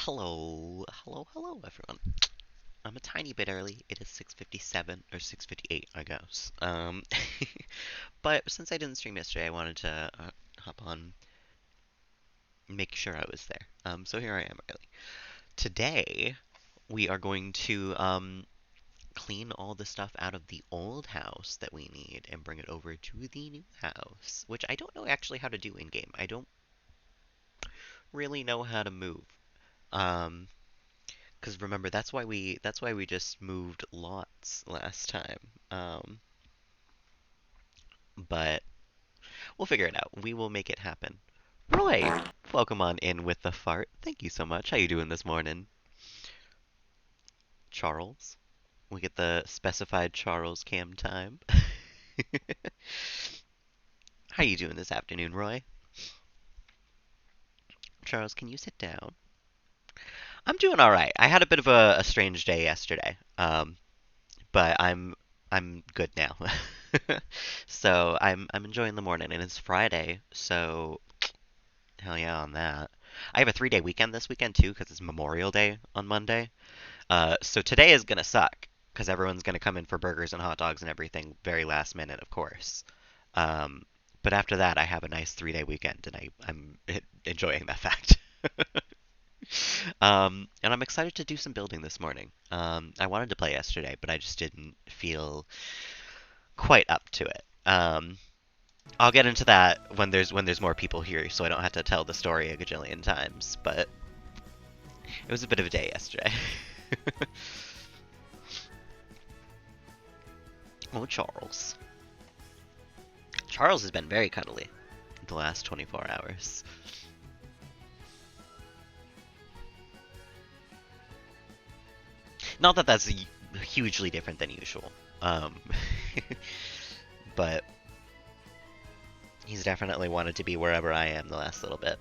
Hello, everyone. I'm a tiny bit early. It is 6:57 or 6:58, I guess. But since I didn't stream yesterday, I wanted to hop on, make sure I was there. So here I am early. Today, we are going to clean all the stuff out of the old house that we need and bring it over to the new house, which I don't know actually how to do in game. I don't really know how to move. Um, Because remember, that's why we just moved lots last time. Um, but we'll figure it out. We will make it happen. Roy, welcome on in with the fart. Thank you so much. How you doing this morning? Charles, we get the specified Charles cam time. How you doing this afternoon, Roy? Charles, can you sit down? I'm doing all right. I had a bit of a strange day yesterday. But I'm good now. So I'm enjoying the morning, and it's Friday, so hell yeah on that. I have a 3-day weekend this weekend too, because it's Memorial Day on Monday. So today is gonna suck, because everyone's gonna come in for burgers and hot dogs and everything very last minute, of course. Um, but after that, I have a nice 3-day weekend, and I'm enjoying that fact. And I'm excited to do some building this morning. I wanted to play yesterday, but I just didn't feel quite up to it. I'll get into that when there's more people here, so I don't have to tell the story a gajillion times. But it was a bit of a day yesterday. Oh, Charles. Charles has been very cuddly the last 24 hours. Not that that's hugely different than usual. Um, but he's definitely wanted to be wherever I am the last little bit.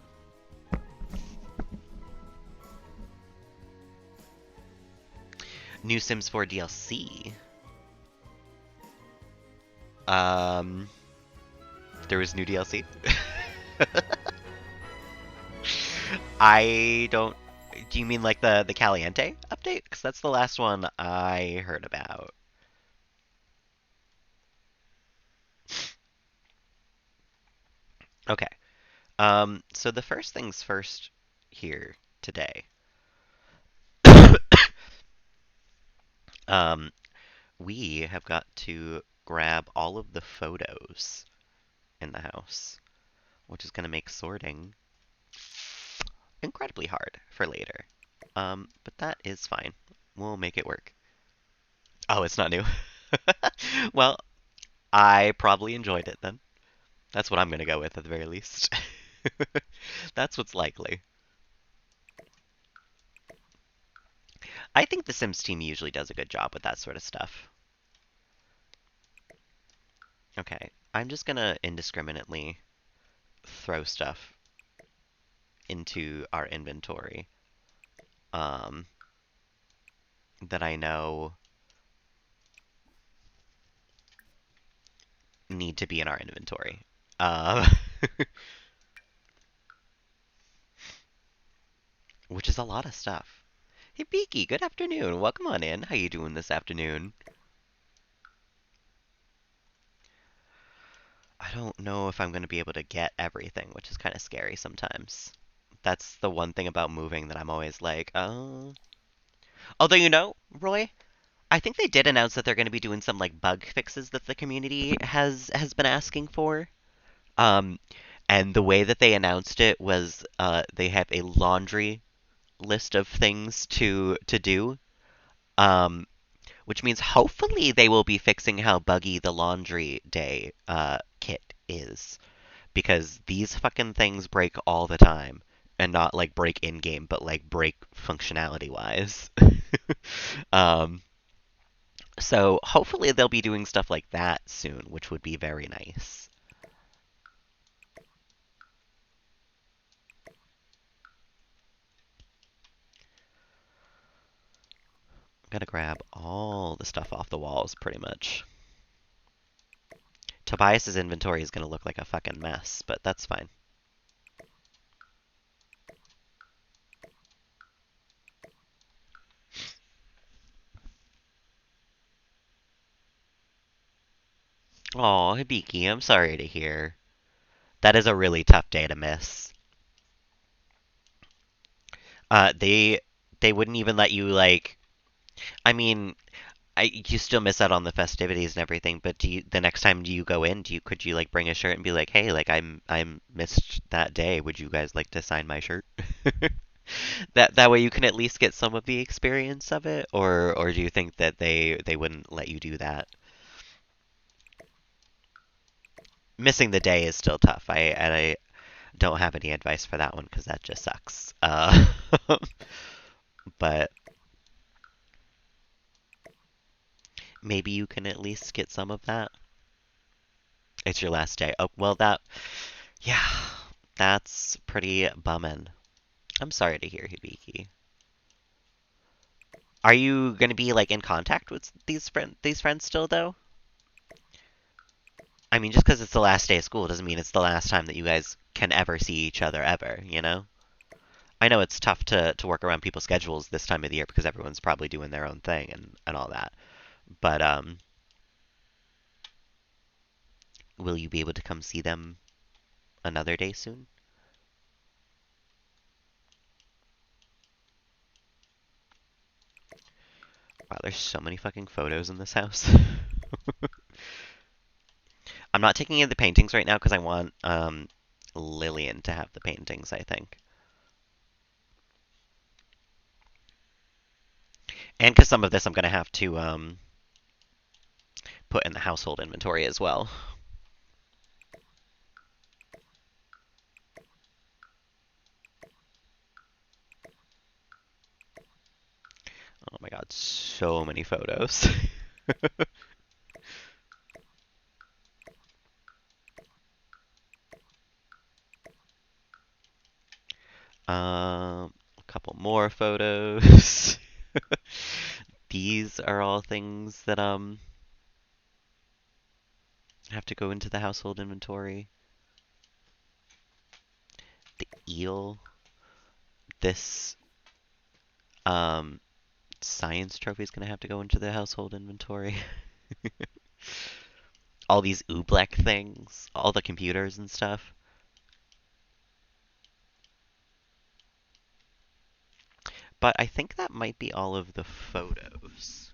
New Sims 4 DLC. Um, there was new DLC. I don't. Do you mean like the Caliente update? Because that's the last one I heard about. Okay. So the first things first here today. Um, we have got to grab all of the photos in the house, which is going to make sorting incredibly hard for later. But that is fine. We'll make it work. Oh, it's not new. Well, I probably enjoyed it then. That's what I'm going to go with at the very least. That's what's likely. I think the Sims team usually does a good job with that sort of stuff. Okay, I'm just gonna indiscriminately throw stuff into our inventory um, that I know need to be in our inventory. Uh, which is a lot of stuff. Hey Beaky, good afternoon. Welcome on in. How you doing this afternoon? I don't know if I'm going to be able to get everything, which is kind of scary sometimes. That's the one thing about moving that I'm always like, oh. Although, Roy, I think they did announce that they're going to be doing some like bug fixes that the community has been asking for. Um, and the way that they announced it was they have a laundry list of things to do. Um, which means hopefully they will be fixing how buggy the laundry day kit is, because these fucking things break all the time, and not like break in game, but like break functionality wise. um, so hopefully they'll be doing stuff like that soon, which would be very nice. I'm gonna grab all the stuff off the walls pretty much. Tobias's inventory is gonna look like a fucking mess, but that's fine. Oh, Hibiki, I'm sorry to hear. That is a really tough day to miss. They wouldn't even let you like. I mean, you still miss out on the festivities and everything, but the next time do you go in, could you like bring a shirt and be like, hey, like I'm missed that day. Would you guys like to sign my shirt? That way you can at least get some of the experience of it, or do you think that they wouldn't let you do that? Missing the day is still tough. I don't have any advice for that one because that just sucks. But maybe you can at least get some of that. It's your last day. Oh, well, yeah, that's pretty bummin'. I'm sorry to hear, Hibiki. Are you gonna be like in contact with these friends still though? I mean, just because it's the last day of school doesn't mean it's the last time that you guys can ever see each other ever, you know? I know it's tough to work around people's schedules this time of the year because everyone's probably doing their own thing and all that. But will you be able to come see them another day soon? Wow, there's so many fucking photos in this house. I'm not taking in the paintings right now because I want Lillian to have the paintings, I think. And because some of this I'm going to have to put in the household inventory as well. Oh my god, so many photos. A couple more photos. These are all things that have to go into the household inventory. The eel. This um science trophy is gonna have to go into the household inventory. All these oobleck things, all the computers and stuff. But I think that might be all of the photos.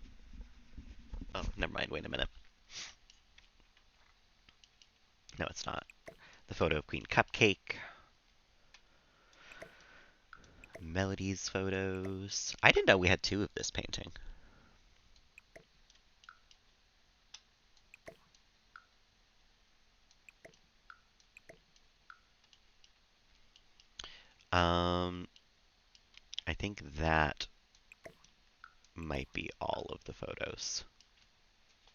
Oh, never mind. Wait a minute. No, it's not. The photo of Queen Cupcake. Melody's photos. I didn't know we had two of this painting. Um, I think that might be all of the photos.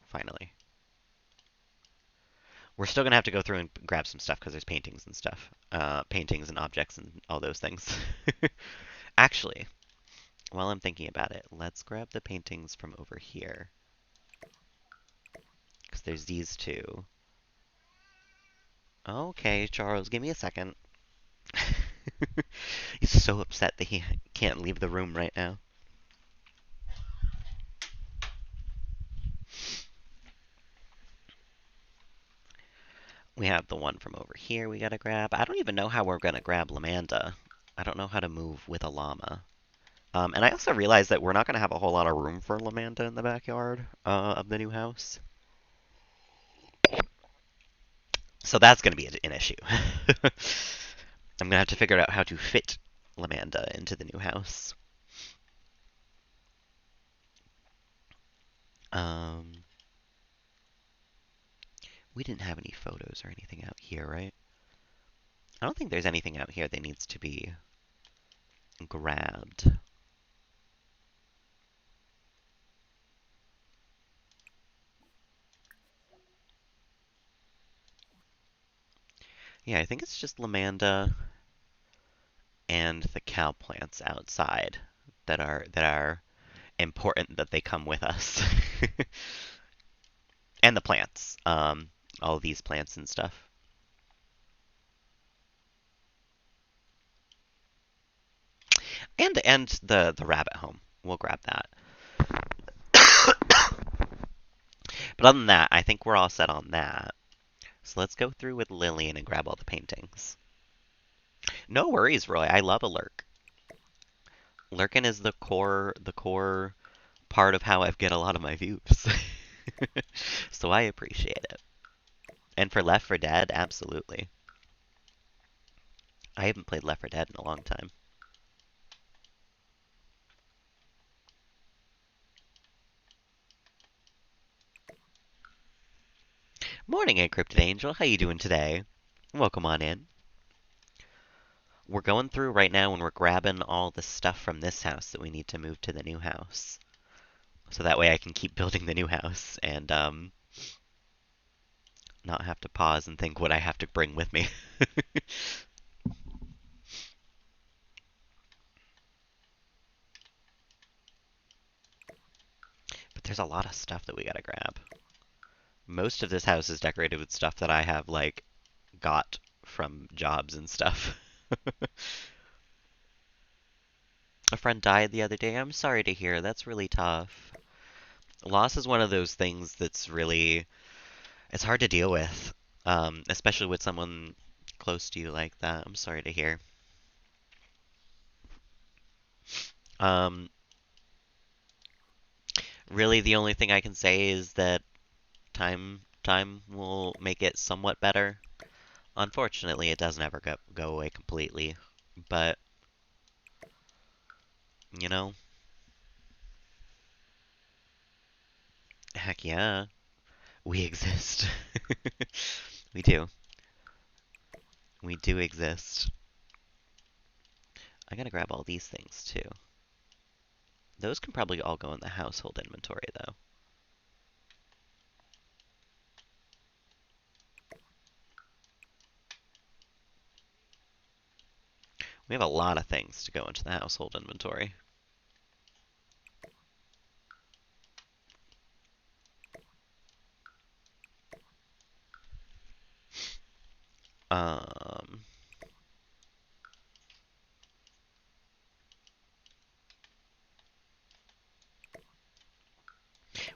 Finally. We're still gonna have to go through and grab some stuff because there's paintings and stuff. Paintings and objects and all those things. Actually, while I'm thinking about it, let's grab the paintings from over here. Because there's these two. Okay, Charles, give me a second. He's so upset that he can't leave the room right now. We have the one from over here we gotta grab. I don't even know how we're gonna grab Lamanda. I don't know how to move with a llama. And I also realized that we're not gonna have a whole lot of room for Lamanda in the backyard of the new house. So that's gonna be an issue. I'm gonna have to figure out how to fit Lamanda into the new house. Um, we didn't have any photos or anything out here, right? I don't think there's anything out here that needs to be grabbed. Yeah, I think it's just Lamanda and the cow plants outside that are important that they come with us. And the plants. All these plants and stuff. And the rabbit home. We'll grab that. But But other than that, I think we're all set on that. So let's go through with Lillian and grab all the paintings. No worries, Roy. I love a lurk. Lurkin is the core part of how I get a lot of my views. So I appreciate it. And for Left 4 Dead, absolutely. I haven't played Left 4 Dead in a long time. Morning, Encrypted Angel. How you doing today? Welcome on in. We're going through right now and we're grabbing all the stuff from this house that we need to move to the new house. So that way I can keep building the new house and not have to pause and think what I have to bring with me. But there's a lot of stuff that we gotta grab. Most of this house is decorated with stuff that I have, like, got from jobs and stuff. A friend died the other day. I'm sorry to hear. That's really tough. Loss is one of those things that's really, it's hard to deal with, especially with someone close to you like that. I'm sorry to hear. Um, really, the only thing I can say is that time will make it somewhat better. Unfortunately, it doesn't ever go away completely, but you know, heck yeah, we exist. We do. We do exist. I gotta grab all these things too. Those can probably all go in the household inventory though. We have a lot of things to go into the household inventory. Um,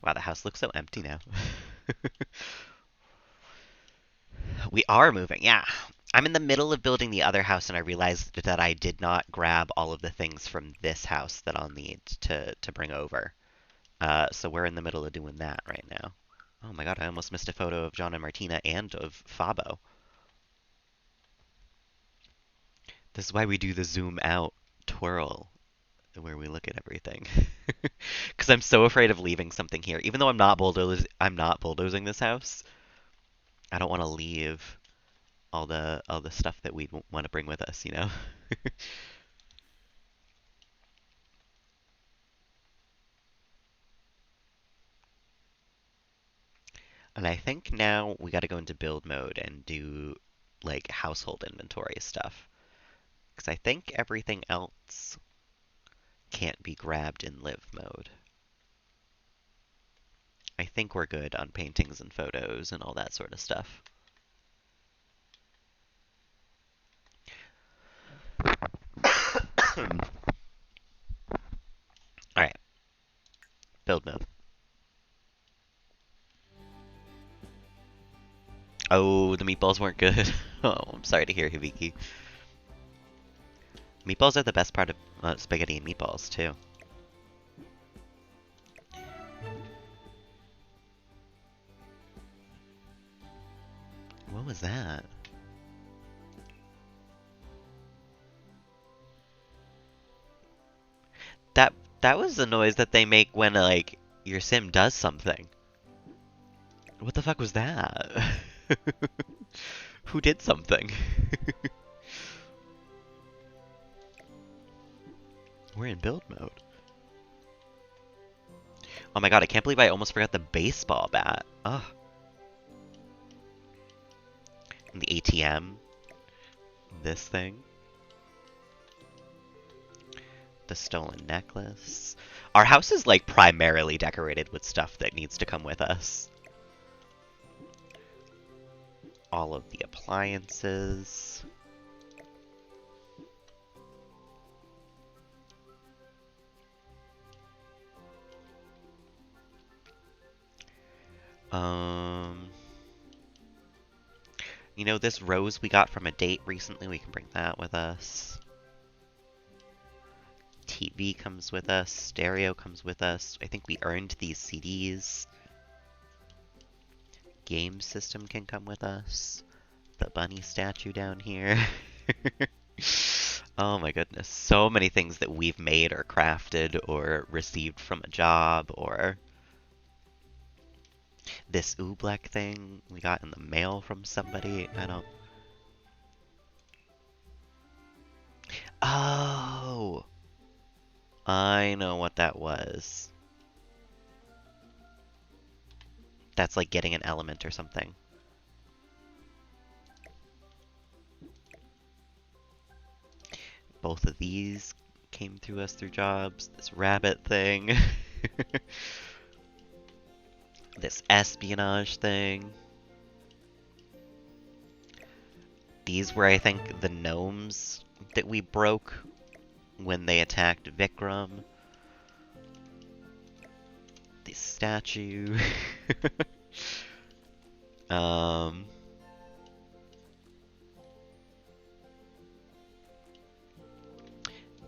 wow, the house looks so empty now. We are moving, yeah. I'm in the middle of building the other house and I realized that I did not grab all of the things from this house that I'll need to bring over. So we're in the middle of doing that right now. Oh my god, I almost missed a photo of John and Martina and of Fabo. This is why we do the zoom out twirl where we look at everything. Because I'm so afraid of leaving something here. Even though I'm not bulldozing this house, I don't want to leave all the stuff that we want to bring with us, you know? And I think now we got to go into build mode and do like household inventory stuff. Because I think everything else can't be grabbed in live mode. I think we're good on paintings and photos and all that sort of stuff. Alright, build mode. Oh, the meatballs weren't good. Oh, I'm sorry to hear, Hibiki. Meatballs are the best part of spaghetti and meatballs, too. What was that? That that was the noise that they make when like your sim does something. What the fuck was that? Who did something? We're in build mode. Oh my god, I can't believe I almost forgot the baseball bat. Ugh. And the ATM. This thing. The stolen necklace. Our house is like primarily decorated with stuff that needs to come with us. All of the appliances. Um, you know, this rose we got from a date recently, we can bring that with us. TV comes with us, stereo comes with us. I think we earned these CDs. Game system can come with us. The bunny statue down here. Oh my goodness. So many things that we've made or crafted or received from a job, or this oobleck thing we got in the mail from somebody. I don't... Oh! I know what that was. That's like getting an element or something. Both of these came to us through jobs. This rabbit thing. This espionage thing. These were, I think, the gnomes that we broke when they attacked Vikram. This statue. um...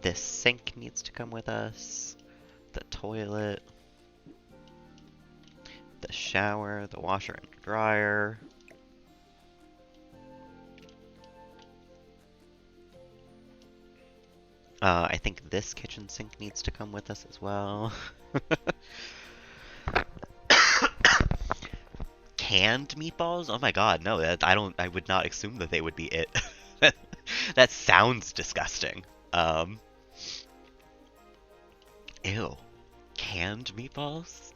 This sink needs to come with us. The toilet. The shower, the washer and dryer. I think this kitchen sink needs to come with us as well. Canned meatballs? Oh my god, no, I would not assume that they would be it. That sounds disgusting. Ew. Canned meatballs?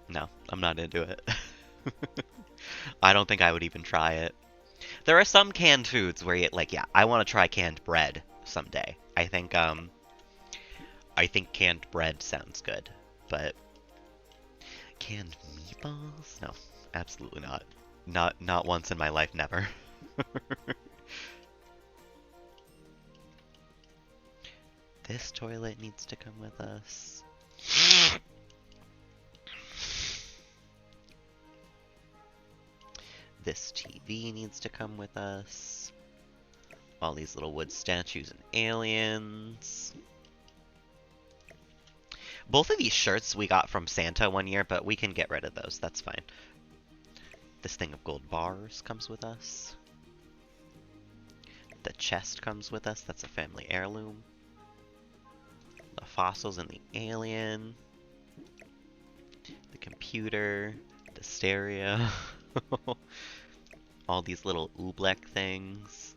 No, I'm not into it. I don't think I would even try it. There are some canned foods where you like, yeah, I want to try canned bread someday. I think canned bread sounds good, but canned meatballs? No, absolutely not. Not once in my life, never. This toilet needs to come with us. This TV needs to come with us. All these little wood statues and aliens. Both of these shirts we got from Santa one year, but we can get rid of those. That's fine. This thing of gold bars comes with us. The chest comes with us. That's a family heirloom. The fossils and the alien. The computer. The stereo. All these little oobleck things.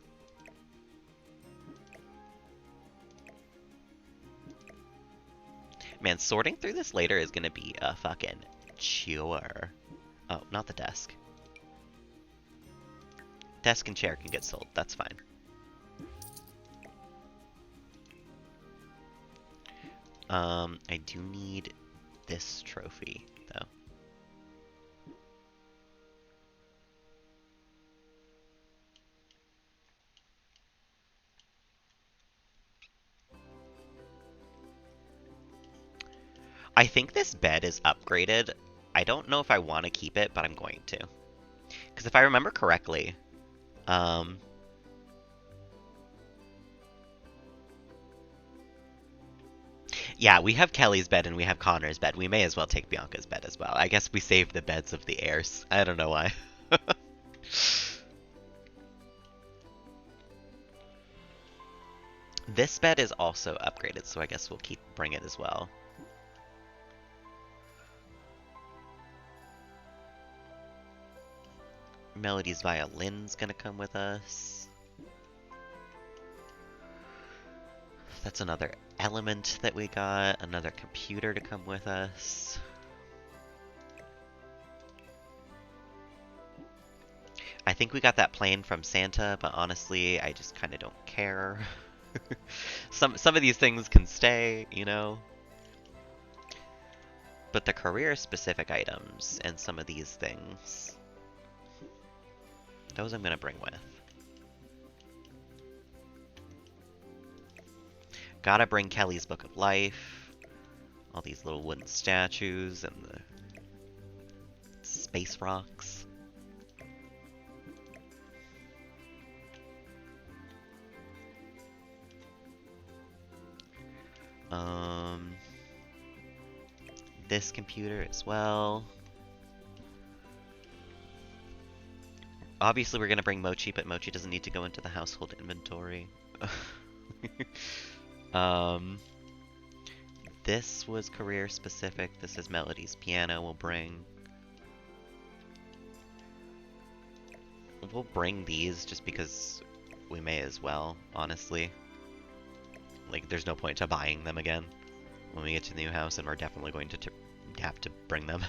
Man, sorting through this later is gonna be a fucking chore. Oh, not the desk. Desk and chair can get sold, that's fine. I do need this trophy, though. I think this bed is upgraded. I don't know if I want to keep it, but I'm going to. Because if I remember correctly, yeah, we have Kelly's bed and we have Connor's bed. We may as well take Bianca's bed as well. I guess we saved the beds of the heirs. I don't know why. This bed is also upgraded, so I guess we'll bring it as well. Melody's violin's gonna come with us. That's another element that we got. Another computer to come with us. I think we got that plane from Santa, but honestly, I just kind of don't care. Some of these things can stay, you know? But the career-specific items and some of these things, those I'm gonna bring with. Gotta bring Kelly's Book of Life. All these little wooden statues and the space rocks. This computer as well. Obviously we're gonna bring Mochi, but Mochi doesn't need to go into the household inventory. This was career specific. This is Melody's piano. We'll bring these just because we may as well, honestly. Like, there's no point to buying them again when we get to the new house, and we're definitely going to have to bring them.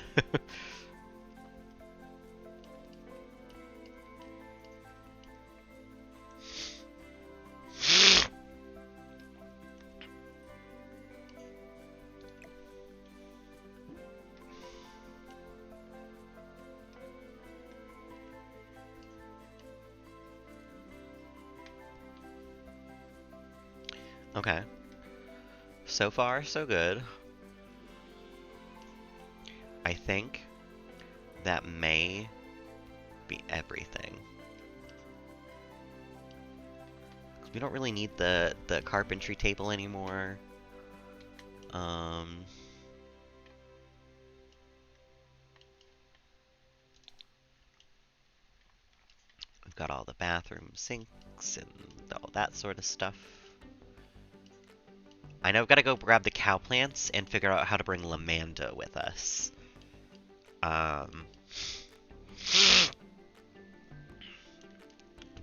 Okay. So far, so good. I think that may be everything. 'Cause we don't really need the carpentry table anymore. We've got all the bathroom sinks and all that sort of stuff. I know I've got to go grab the cow plants and figure out how to bring Lamanda with us. But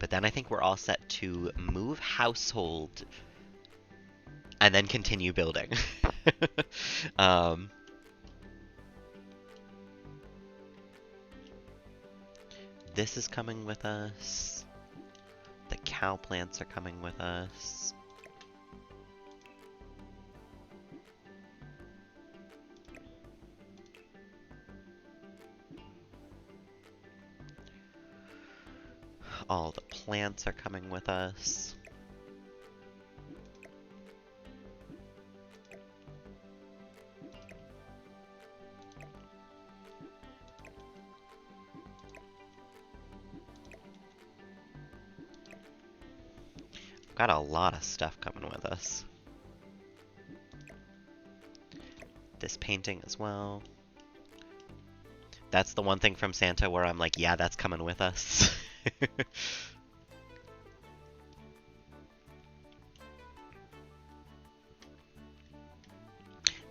then I think we're all set to move household and then continue building. This is coming with us. The cow plants are coming with us. All the plants are coming with us. Got a lot of stuff coming with us. This painting as well. That's the one thing from Santa where I'm like, yeah, that's coming with us.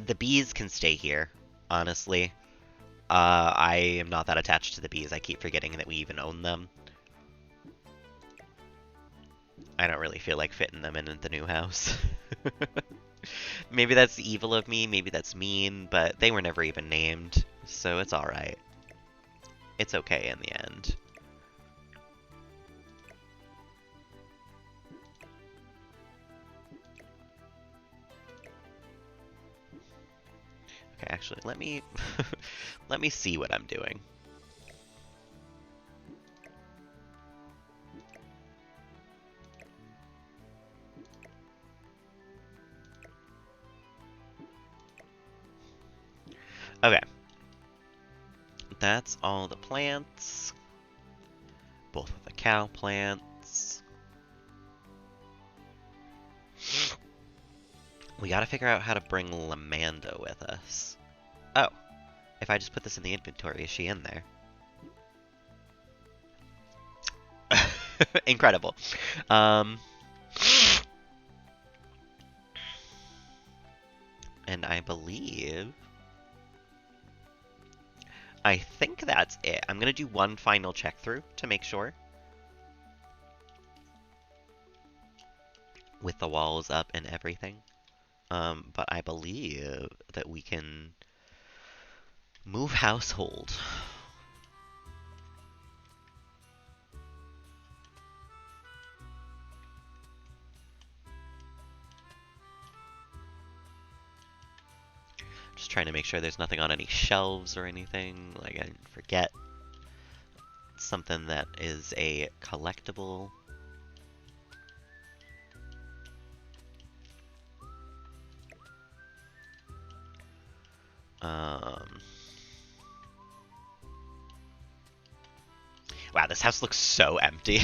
The bees can stay here, honestly. I am not that attached to the bees. I keep forgetting that we even own them. I don't really feel like fitting them in at the new house. Maybe that's evil of me, maybe that's mean, but they were never even named, so it's alright. It's okay in the end. Okay, actually, let me let me see what I'm doing. Okay. That's all the plants. Both of the cow plants. We gotta figure out how to bring Lamanda with us. Oh. If I just put this in the inventory, is she in there? Incredible. And I believe... I think that's it. I'm going to do one final check through to make sure. With the walls up and everything. But I believe that we can move household. Just trying to make sure there's nothing on any shelves or anything. Like, I didn't forget something that is a collectible. Um, wow, this house looks so empty.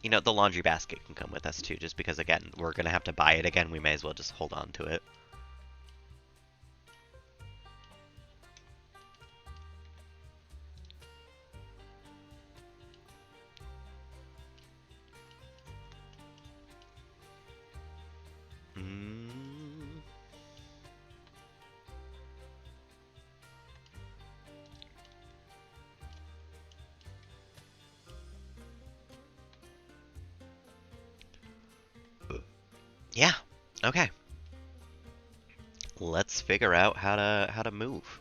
You know, the laundry basket can come with us too, just because, again, we're gonna have to buy it again. We may as well just hold on to it. Mm. Yeah. Okay. Let's figure out how to move.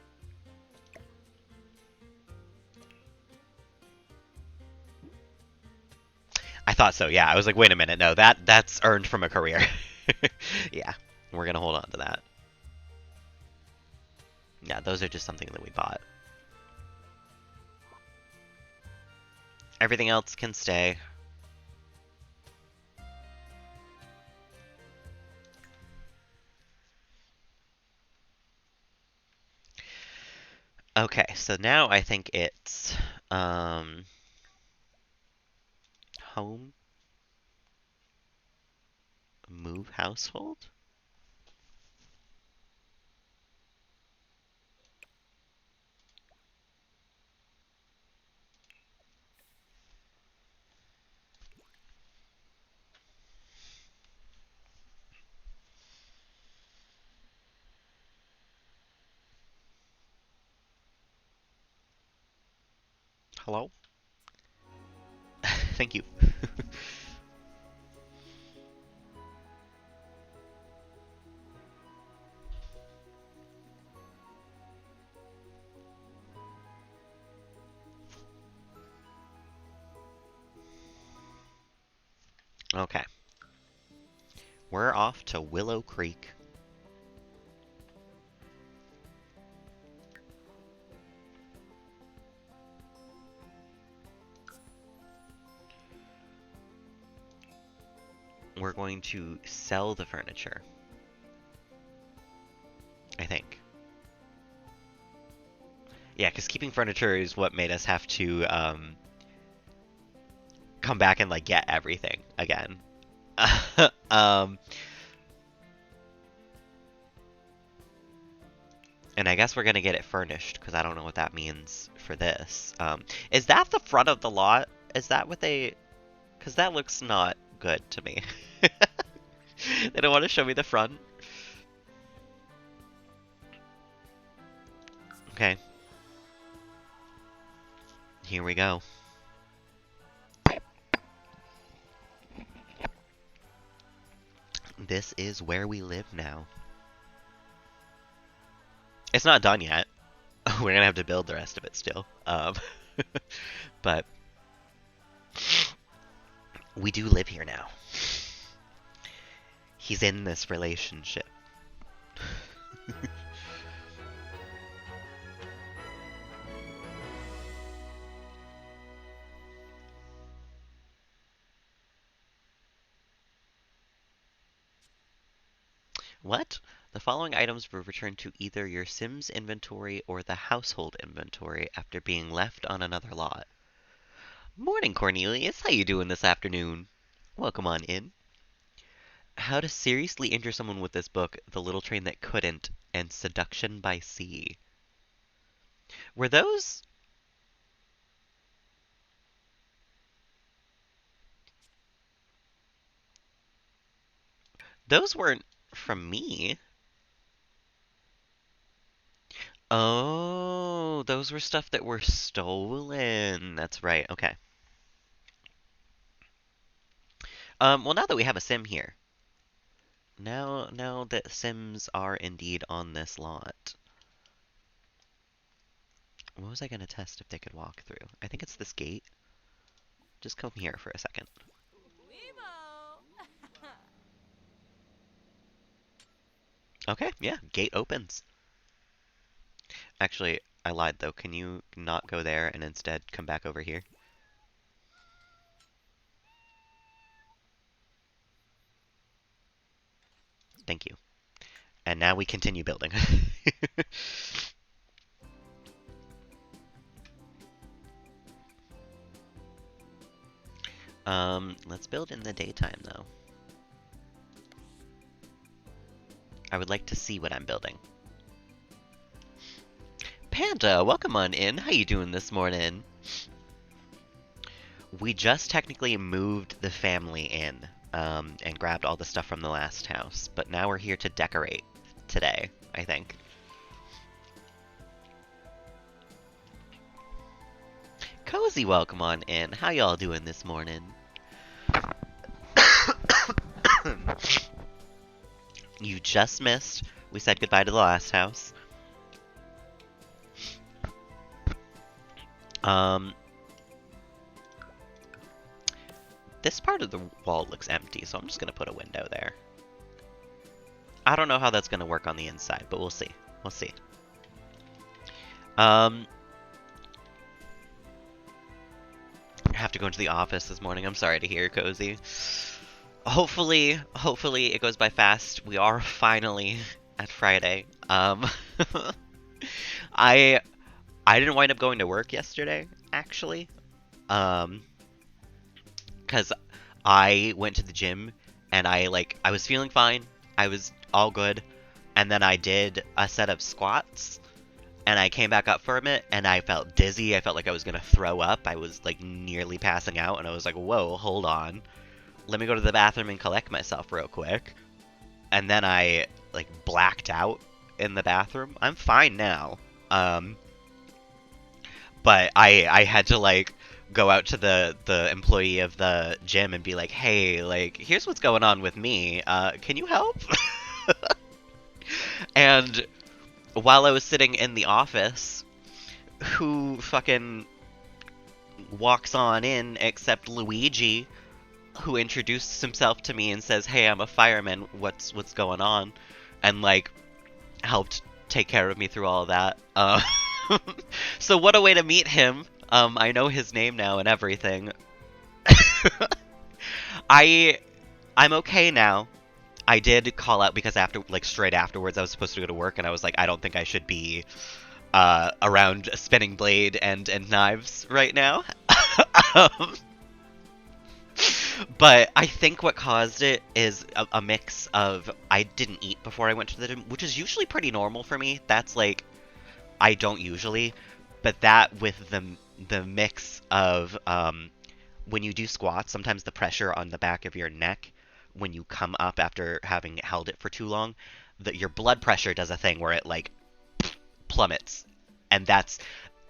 I thought so. Yeah. I was like, wait a minute. No, that's earned from a career. Yeah. We're gonna hold on to that. Yeah, those are just something that we bought. Everything else can stay. Okay, so now I think it's um home, move, household. Hello? Thank you. Okay. We're off to Willow Creek. We're going to sell the furniture, I think. Yeah, because keeping furniture is what made us have to come back and like get everything again. um, and I guess we're gonna get it furnished because I don't know what that means for this. Is that the front of the lot? Is that what they? Because that looks not good to me. They don't want to show me the front. Okay, here we go. This is where we live now. It's not done yet. We're gonna have to build the rest of it still. But we do live here now. He's in this relationship. What? The following items were returned to either your Sims inventory or the household inventory after being left on another lot. Morning, Cornelius. How you doing this afternoon? Welcome on in. How to seriously injure someone with this book, The Little Train That Couldn't, and Seduction by Sea. Were those weren't from me? Oh, those were stuff that were stolen. That's right. Okay. Well, now that we have a sim here, now that sims are indeed on this lot, what was I gonna test if they could walk through? I think it's this gate. Just come here for a second. Okay, yeah, gate opens. Actually, I lied though. Can you not go there and instead come back over here? Thank you. And now we continue building. Let's build in the daytime, though. I would like to see what I'm building. Panda, welcome on in. How you doing this morning? We just technically moved the family in, and grabbed all the stuff from the last house, but now we're here to decorate today, I think. Cozy, welcome on in. How y'all doing this morning? You just missed. We said goodbye to the last house. This part of the wall looks empty, so I'm just gonna put a window there. I don't know how that's gonna work on the inside, but we'll see. We'll see. I have to go into the office this morning. I'm sorry to hear, Cozy. Hopefully it goes by fast. We are finally at Friday. I didn't wind up going to work yesterday, actually. Because I went to the gym and I was feeling fine. I was all good. And then I did a set of squats and I came back up from it and I felt dizzy. I felt like I was going to throw up. I was like nearly passing out and I was like, whoa, hold on. Let me go to the bathroom and collect myself real quick. And then I like blacked out in the bathroom. I'm fine now. But I had to like go out to the employee of the gym and be like, hey, like, here's what's going on with me. Can you help? And while I was sitting in the office, who fucking walks on in except Luigi, who introduces himself to me and says, hey, I'm a fireman, what's going on? And, like, helped take care of me through all of that. So what a way to meet him. I know his name now and everything. I'm okay now. I did call out because straight afterwards I was supposed to go to work and I was like, I don't think I should be around a spinning blade and knives right now. But I think what caused it is a mix of I didn't eat before I went to the gym, which is usually pretty normal for me. That's like, I don't usually, but that with the mix of when you do squats, sometimes the pressure on the back of your neck when you come up after having held it for too long, your blood pressure does a thing where it like plummets, and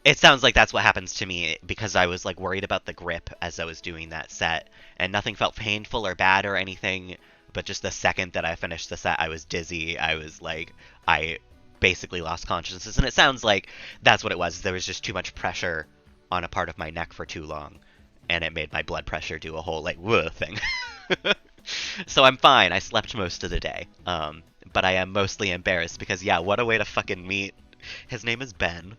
it sounds like that's what happens to me because I was like worried about the grip as I was doing that set, and nothing felt painful or bad or anything, but just the second that I finished the set, I was dizzy. I was like, I basically lost consciousness, and it sounds like that's what it was. There was just too much pressure on a part of my neck for too long, and it made my blood pressure do a whole like whoa thing. So I'm fine. I slept most of the day. But I am mostly embarrassed because, yeah, what a way to fucking meet. His name is Ben.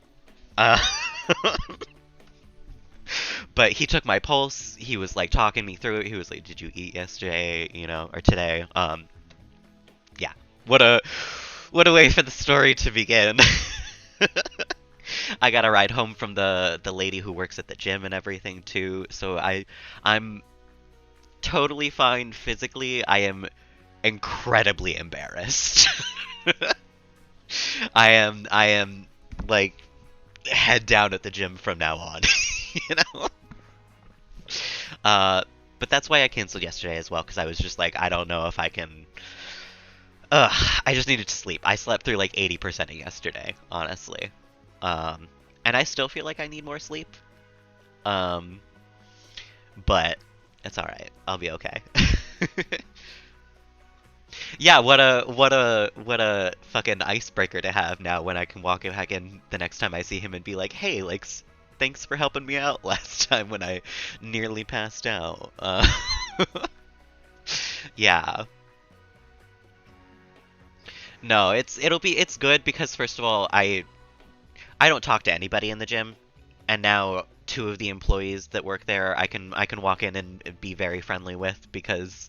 But he took my pulse. He was like talking me through it. He was like, "Did you eat yesterday? You know, or today?" Yeah. What a way for the story to begin. I got a ride home from the lady who works at the gym and everything too. So I'm totally fine physically. I am incredibly embarrassed. I am like head down at the gym from now on, you know? But that's why I canceled yesterday as well, because I was just like, I don't know if I can. I just needed to sleep. I slept through like 80% of yesterday, honestly. And I still feel like I need more sleep. But it's all right. I'll be okay. Yeah, what a fucking icebreaker to have now when I can walk back in the next time I see him and be like, hey, like, thanks for helping me out last time when I nearly passed out. Yeah. No, it's good because first of all, I don't talk to anybody in the gym, and now two of the employees that work there I can walk in and be very friendly with because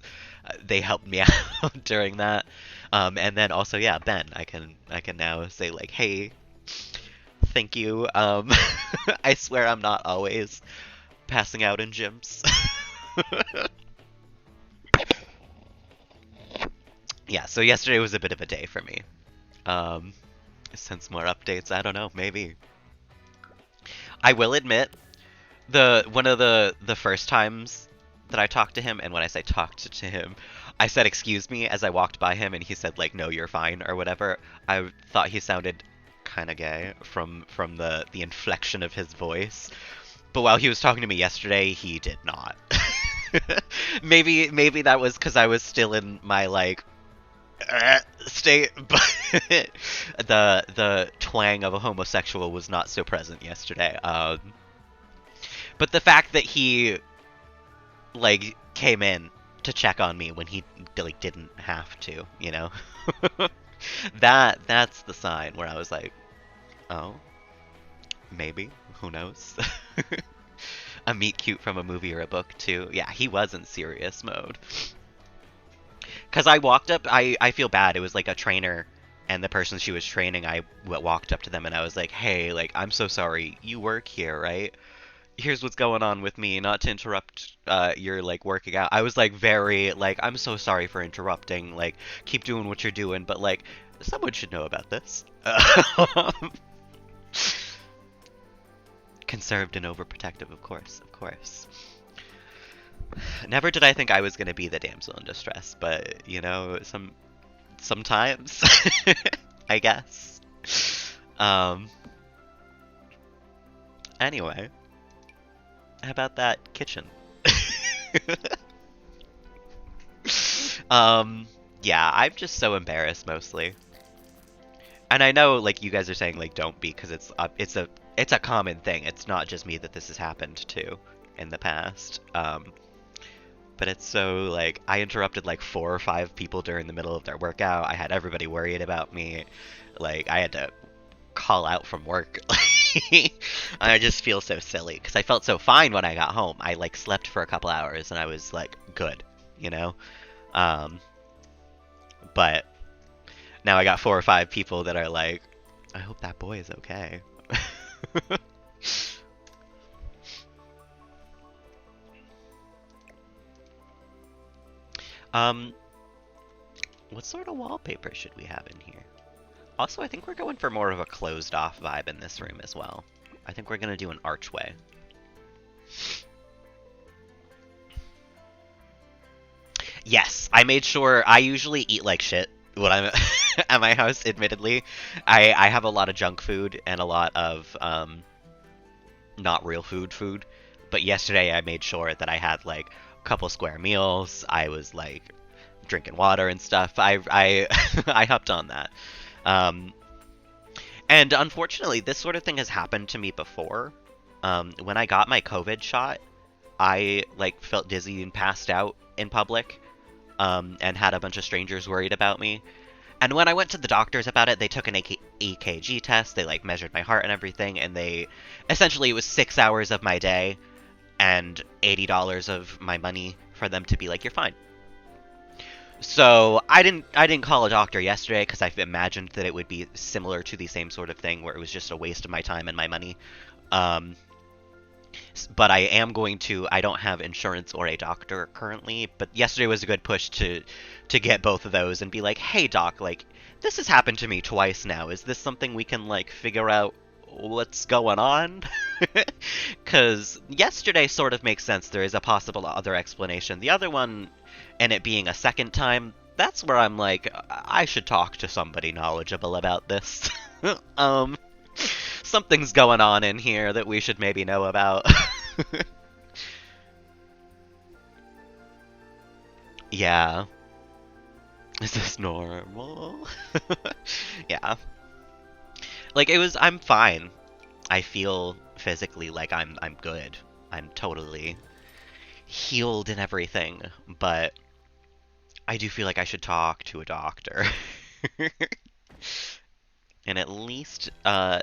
they helped me out during that. And then also, yeah, Ben, I can now say like, hey, thank you. I swear I'm not always passing out in gyms. Yeah, so yesterday was a bit of a day for me. Um, since more updates, I don't know, maybe. I will admit, the one of the first times that I talked to him, and when I say talked to him, I said excuse me as I walked by him, and he said like no, you're fine or whatever. I thought he sounded kind of gay from the inflection of his voice, but while he was talking to me yesterday, he did not. Maybe that was because I was still in my like state, but the twang of a homosexual was not so present yesterday. But the fact that he like came in to check on me when he like didn't have to, that's the sign where I was like, oh, maybe, who knows? A meet cute from a movie or a book too. Yeah, he was in serious mode. Cause I walked up, I feel bad. It was like a trainer, and the person she was training, I walked up to them and I was like, hey, like I'm so sorry, you work here, right? Here's what's going on with me, not to interrupt your like working out. I was like very like I'm so sorry for interrupting, like keep doing what you're doing, but like someone should know about this. Conserved and overprotective, of course, of course. Never did I think I was gonna be the damsel in distress, but sometimes I guess. Um anyway, how about that kitchen? Yeah, I'm just so embarrassed mostly. And I know like you guys are saying like don't be because it's a common thing. It's not just me that this has happened to in the past. But it's so like I interrupted like 4 or 5 people during the middle of their workout. I had everybody worried about me. Like I had to call out from work. I just feel so silly because I felt so fine when I got home. I like slept for a couple hours and I was like good, you know. Um, but now I got 4 or 5 people that are like, I hope that boy is okay. um, what sort of wallpaper should we have in here? Also, I think we're going for more of a closed off vibe in this room as well. I think we're gonna do an archway. Yes, I made sure. I usually eat like shit when I'm at my house, admittedly. I have a lot of junk food and a lot of not real food. But yesterday I made sure that I had like a couple square meals. I was like drinking water and stuff. I I hopped on that. Um, and unfortunately, this sort of thing has happened to me before. When I got my COVID shot, I like felt dizzy and passed out in public, and had a bunch of strangers worried about me. And when I went to the doctors about it, they took an EKG test. They like measured my heart and everything, and they essentially it was 6 hours of my day and $80 of my money for them to be like, "You're fine." So I didn't call a doctor yesterday because I imagined that it would be similar to the same sort of thing where it was just a waste of my time and my money. Um, but I am going to. I don't have insurance or a doctor currently, but yesterday was a good push to get both of those and be like, "Hey doc, like this has happened to me twice now. Is this something we can like figure out what's going on?" Because yesterday sort of makes sense. There is a possible other explanation. The other one, and it being a second time, that's where I'm like, I should talk to somebody knowledgeable about this. um, Something's going on in here that we should maybe know about. Yeah. Is this normal? Yeah. Like it was I'm fine. I feel physically like I'm good. I'm totally healed and everything, but I do feel like I should talk to a doctor. And at least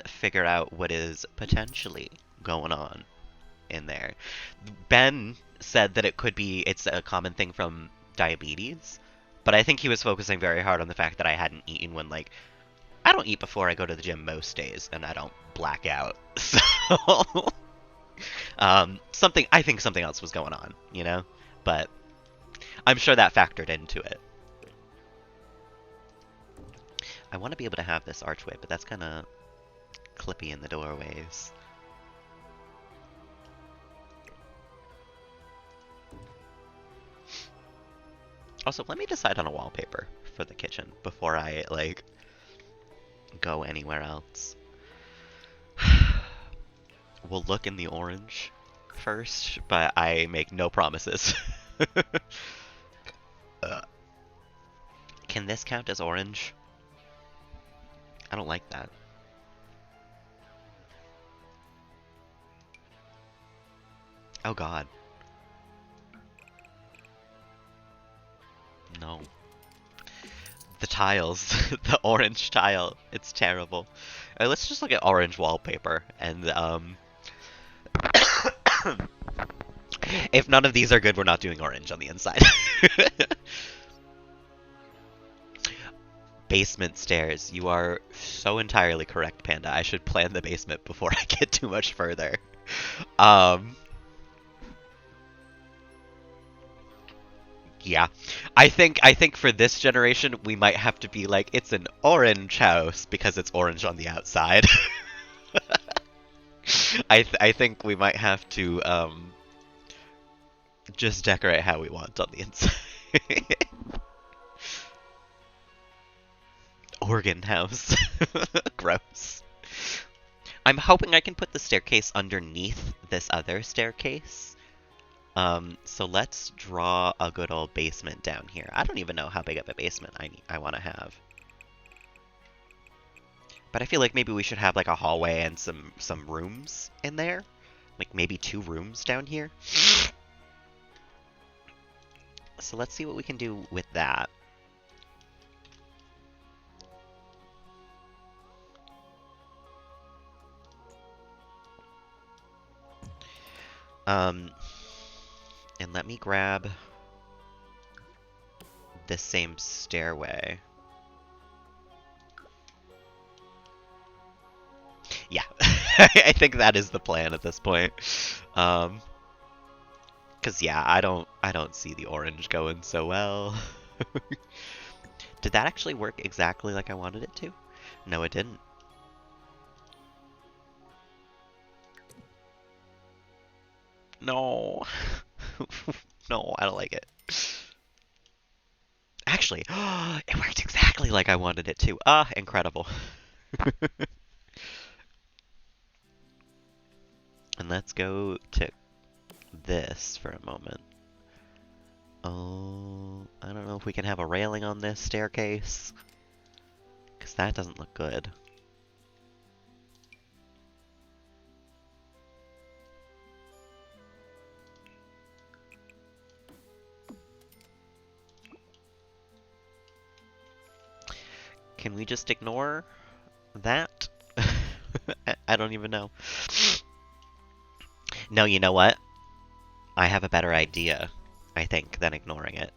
figure out what is potentially going on. in there. Ben said that it's a common thing from diabetes, but I think he was focusing very hard on the fact that I hadn't eaten when, like, I don't eat before I go to the gym most days, and I don't black out. So, I think something else was going on, you know? But I'm sure that factored into it. I want to be able to have this archway, but that's kind of clippy in the doorways. Also, let me decide on a wallpaper for the kitchen before I, like, go anywhere else. We'll look in the orange first, but I make no promises. Can this count as orange? I don't like that. Oh god. No. The tiles. The orange tile. It's terrible. Alright, let's just look at orange wallpaper. And, if none of these are good, we're not doing orange on the inside. Basement stairs. You are so entirely correct, Panda. I should plan the basement before I get too much further. Yeah. I think for this generation we might have to be like, it's an orange house because it's orange on the outside. I think we might have to just decorate how we want on the inside. Organ house. Gross. I'm hoping I can put the staircase underneath this other staircase. So let's draw a good old basement down here. I don't even know how big of a basement I want to have. But I feel like maybe we should have like a hallway and some rooms in there. Like maybe 2 rooms down here. So let's see what we can do with that. And let me grab this same stairway. Yeah, I think that is the plan at this point. Cause yeah, I don't see the orange going so well. Did that actually work exactly like I wanted it to? No, it didn't. No. No, I don't like it. Actually, it worked exactly like I wanted it to. Ah, incredible. And let's go to this for a moment. Oh, I don't know if we can have a railing on this staircase. Because that doesn't look good. Can we just ignore that? I don't even know. No, you know what? I have a better idea, I think, than ignoring it.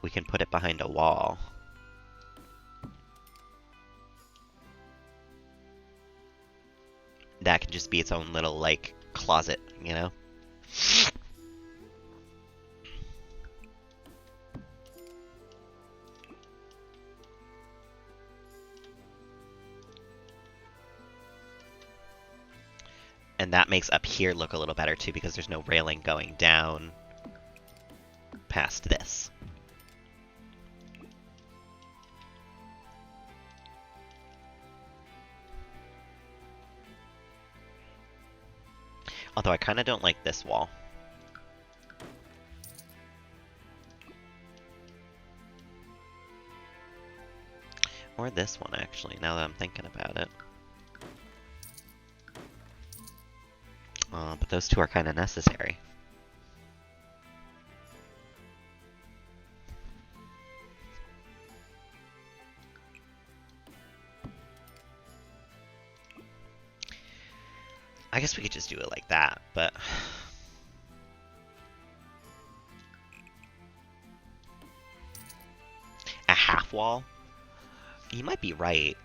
We can put it behind a wall. That can just be its own little, like, closet, you know? And that makes up here look a little better too, because there's no railing going down past this. Although I kind of don't like this wall. Or this one, actually, now that I'm thinking about it. But those two are kind of necessary. I guess we could just do it like that, but... A half wall? You might be right.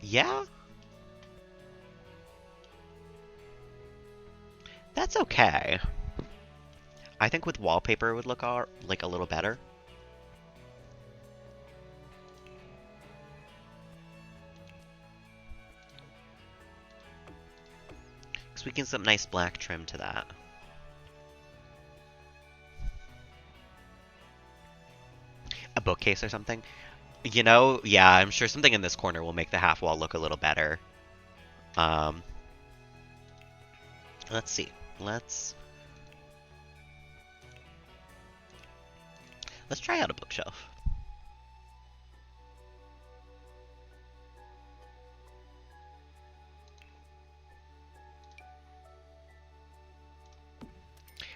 Yeah? That's okay. I think with wallpaper it would look like a little better. Because we can get some nice black trim to that. A bookcase or something. You know, yeah, I'm sure something in this corner will make the half wall look a little better. Um, let's see. Let's try out a bookshelf.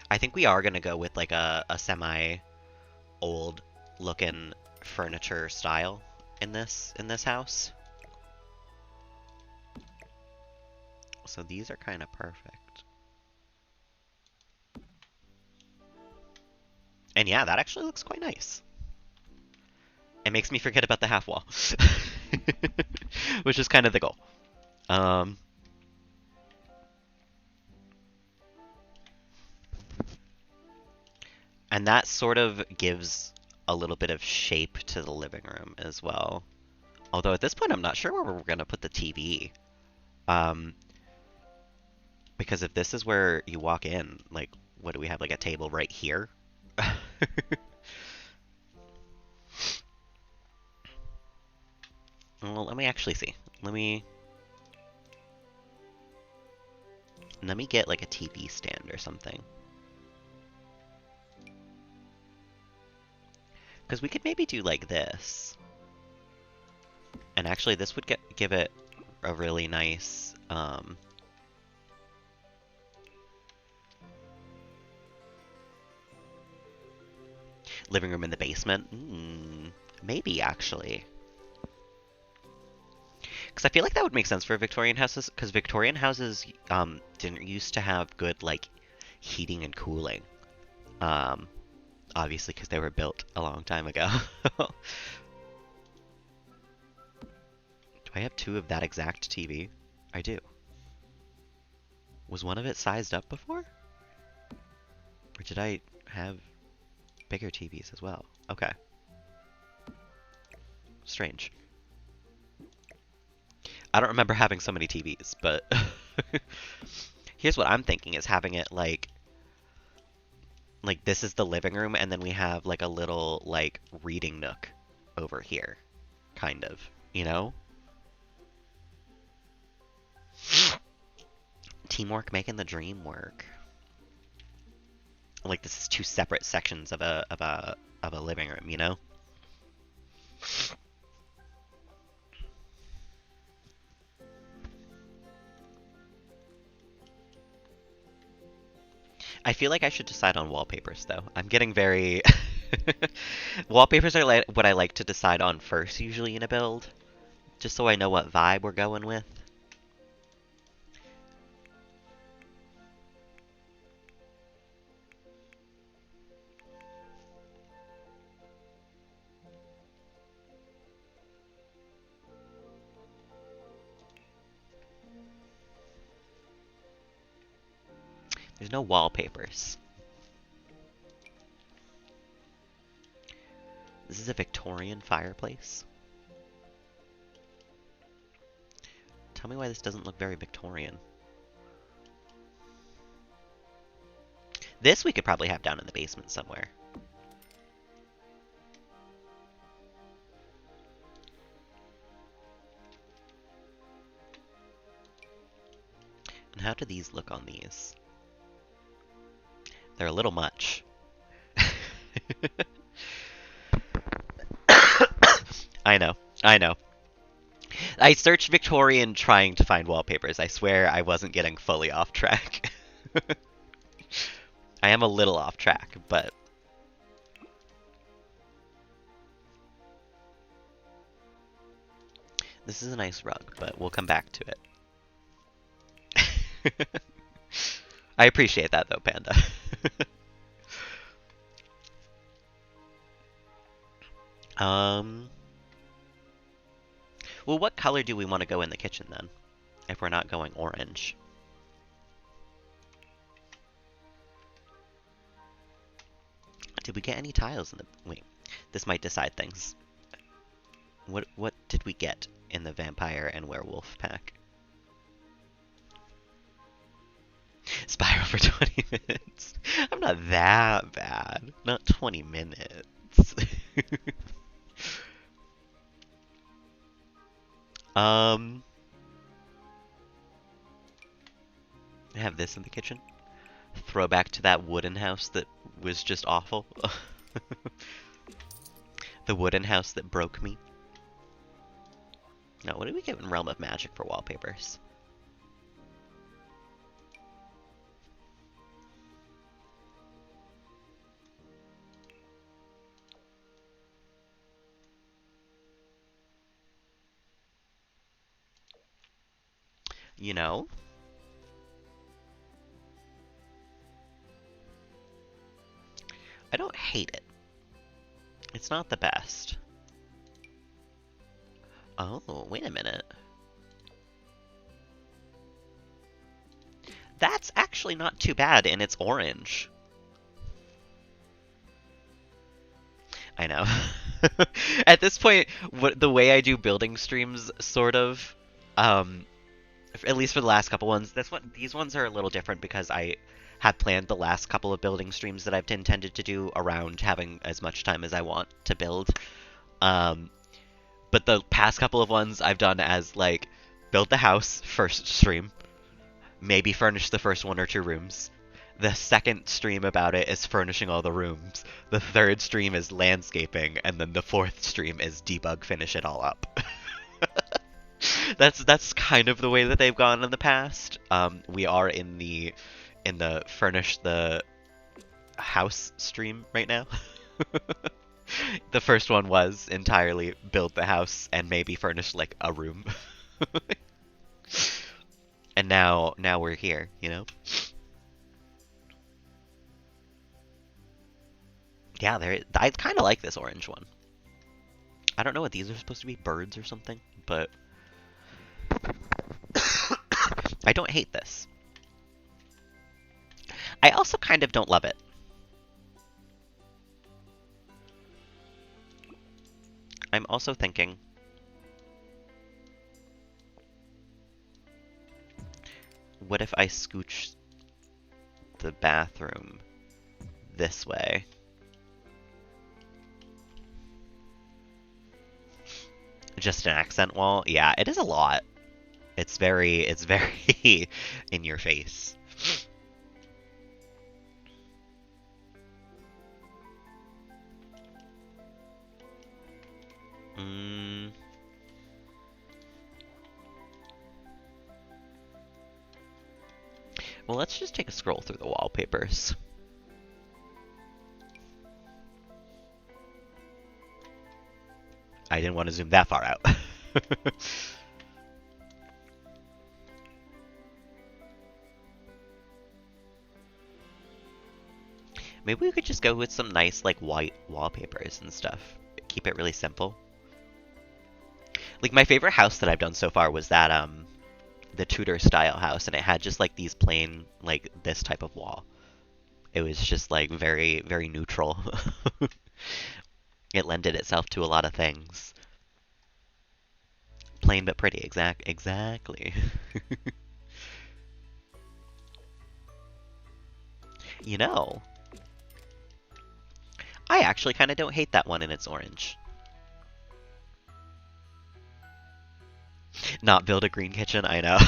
I think we are gonna go with like a semi old looking furniture style in this house. So these are kind of perfect. And yeah, that actually looks quite nice. It makes me forget about the half wall, which is kind of the goal. Um, and that sort of gives a little bit of shape to the living room as well. Although at this point, I'm not sure where we're gonna put the TV. Um, because if this is where you walk in, like, what do we have? Like a table right here? Well, let me actually see. Let me get like a TV stand or something. Because we could maybe do like this. And actually this would give it a really nice living room in the basement. Maybe actually. Because I feel like that would make sense for Victorian houses, because Victorian houses didn't used to have good like heating and cooling. Obviously because they were built a long time ago. Do I have two of that exact TV? I do. Was one of it sized up before? Or did I have bigger TVs as well? Okay. Strange. I don't remember having so many TVs, but here's what I'm thinking is having it like this is the living room and then we have like a little like reading nook over here. Kind of, you know? Teamwork making the dream work. Like this is two separate sections of a living room, you know? I feel like I should decide on wallpapers though. I'm getting very wallpapers are like what I like to decide on first usually in a build, just so I know what vibe we're going with. There's no wallpapers. This is a Victorian fireplace. Tell me why this doesn't look very Victorian. This we could probably have down in the basement somewhere. And how do these look on these? They're a little much. I know. I know. I searched Victorian trying to find wallpapers. I swear I wasn't getting fully off track. I am a little off track, but this is a nice rug, but we'll come back to it. I appreciate that though, Panda. um, well, what color do we want to go in the kitchen then? If we're not going orange. Did we get any tiles in the... Wait, this might decide things. What did we get in the vampire and werewolf pack? Spiral for 20 minutes. I'm not that bad. Not 20 minutes. I have this in the kitchen. Throwback to that wooden house that was just awful. The wooden house that broke me. No, what did we get in Realm of Magic for wallpapers? You know? I don't hate it. It's not the best. Oh, wait a minute. That's actually not too bad, and it's orange. I know. At this point, the way I do building streams, sort of, at least for the last couple ones, these ones are a little different because I have planned the last couple of building streams that I've intended to do around having as much time as I want to build. But the past couple of ones I've done as, like, build the house, first stream, maybe furnish the first 1 or 2 rooms. The second stream about it is furnishing all the rooms. The third stream is landscaping, and then the fourth stream is debug, finish it all up. That's kind of the way that they've gone in the past. We are in the furnish the house stream right now. The first one was entirely build the house and maybe furnish like a room. And now we're here, you know? Yeah, I kind of like this orange one. I don't know what these are supposed to be, birds or something, but I don't hate this. I also kind of don't love it. I'm also thinking, what if I scooch the bathroom this way? Just an accent wall? Yeah, it is a lot. It's very in your face. Well, let's just take a scroll through the wallpapers. I didn't want to zoom that far out. Maybe we could just go with some nice, like, white wallpapers and stuff. Keep it really simple. Like, my favorite house that I've done so far was that, the Tudor style house, and it had just, like, these plain, like, this type of wall. It was just, like, very, very neutral. It lended itself to a lot of things. Plain but pretty, exactly. You know, I actually kind of don't hate that one in its orange. Not build a green kitchen, I know.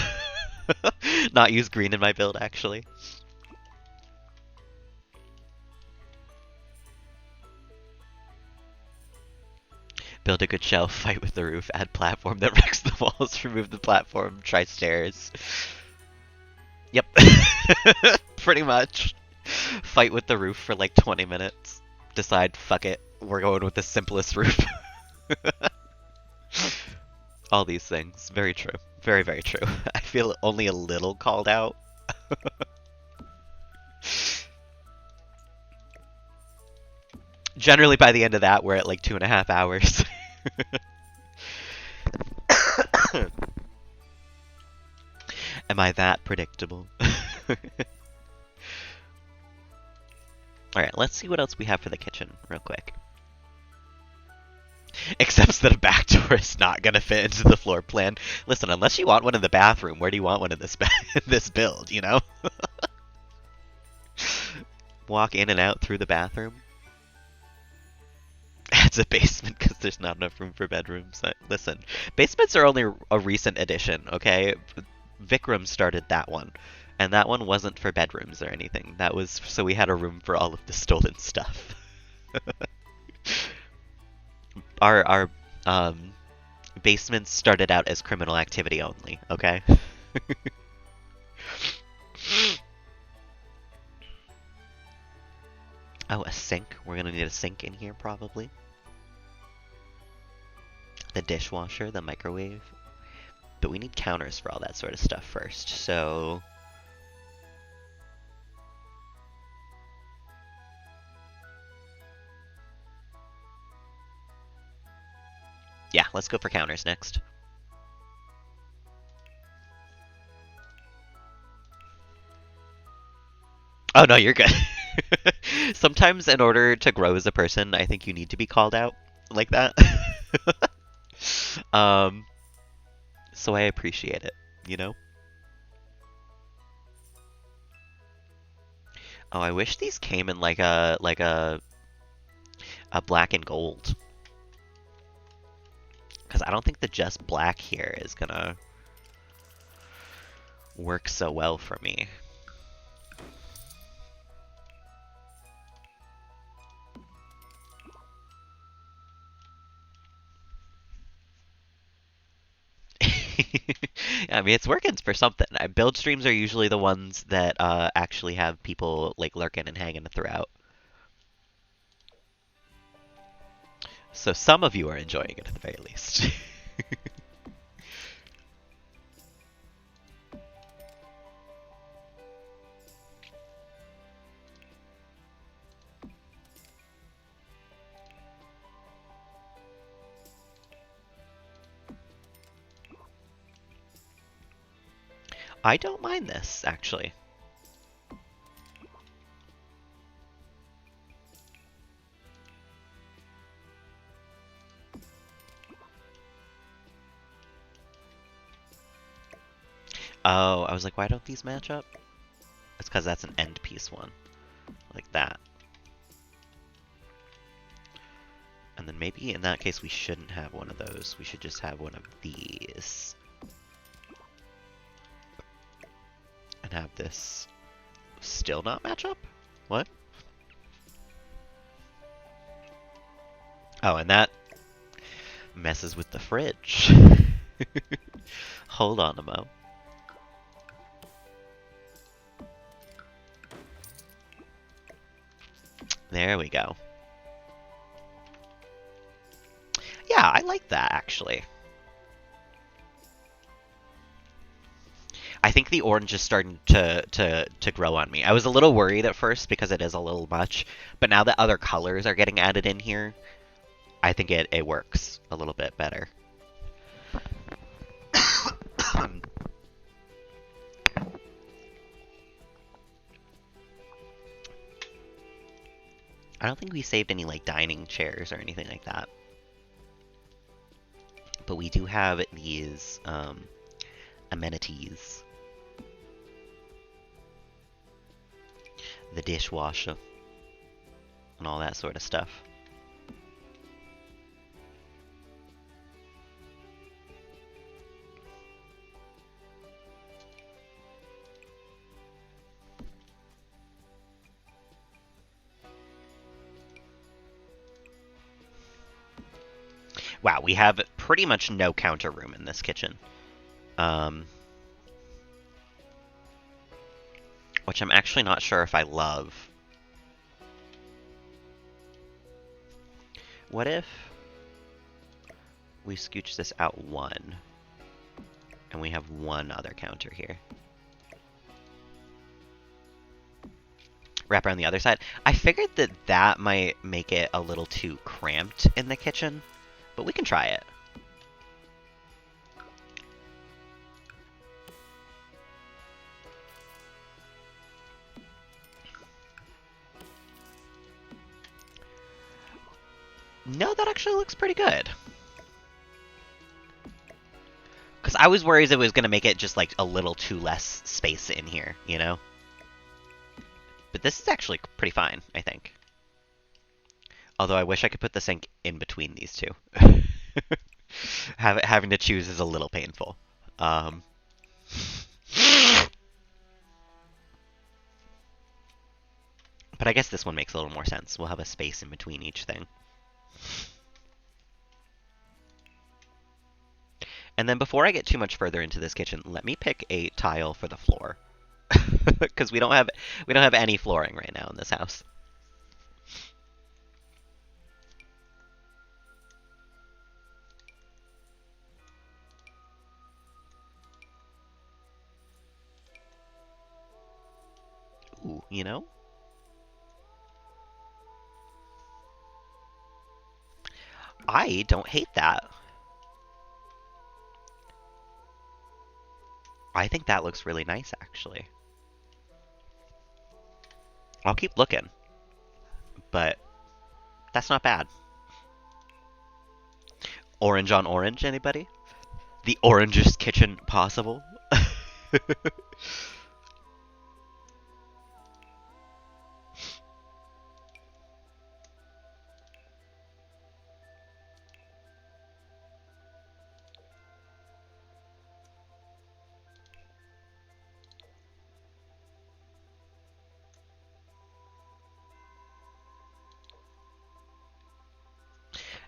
Not use green in my build, actually. Build a good shelf, fight with the roof, add platform that wrecks the walls, remove the platform, try stairs. Yep. Pretty much. Fight with the roof for like 20 minutes. Decide, fuck it, we're going with the simplest roof. All these things. Very true. Very, very true. I feel only a little called out. Generally, by the end of that, we're at like 2.5 hours. Am I that predictable? Alright, let's see what else we have for the kitchen real quick. Except that a back door is not going to fit into the floor plan. Listen, unless you want one in the bathroom, where do you want one in this this build, you know? Walk in and out through the bathroom. It's a basement because there's not enough room for bedrooms. Listen, basements are only a recent addition, okay? Vikram started that one. And that one wasn't for bedrooms or anything. That was so we had a room for all of the stolen stuff. Our basements started out as criminal activity only, okay? Oh, a sink. We're gonna need a sink in here, probably. The dishwasher, the microwave. But we need counters for all that sort of stuff first, so... yeah, let's go for counters next. Oh, no, you're good. Sometimes in order to grow as a person, I think you need to be called out like that. So I appreciate it, you know? Oh, I wish these came in like a black and gold. Because I don't think the just black here is gonna work so well for me. I mean, it's working for something. Build streams are usually the ones that actually have people like lurking and hanging throughout. So some of you are enjoying it at the very least. I don't mind this, actually. Oh, I was like, why don't these match up? It's because that's an end piece one. Like that. And then maybe in that case we shouldn't have one of those. We should just have one of these. And have this still not match up? What? Oh, and that messes with the fridge. Hold on a mo. There we go. Yeah, I like that, actually. I think the orange is starting to grow on me. I was a little worried at first because it is a little much, but now that other colors are getting added in here, I think it works a little bit better. I don't think we saved any like dining chairs or anything like that. But we do have these amenities. The dishwasher and all that sort of stuff. Wow, we have pretty much no counter room in this kitchen. Um, which I'm actually not sure if I love. What if we scooch this out one, and we have one other counter here? Wrap around the other side. I figured that that might make it a little too cramped in the kitchen, but we can try it. No, that actually looks pretty good. Because I was worried it was going to make it just like a little too less space in here, you know? But this is actually pretty fine, I think. Although I wish I could put the sink in between these two. Having to choose is a little painful. Um, but I guess this one makes a little more sense. We'll have a space in between each thing. And then before I get too much further into this kitchen, let me pick a tile for the floor. Because we don't have any flooring right now in this house. Ooh, you know? I don't hate that. I think that looks really nice, actually. I'll keep looking, but that's not bad. Orange on orange, anybody? The orangest kitchen possible?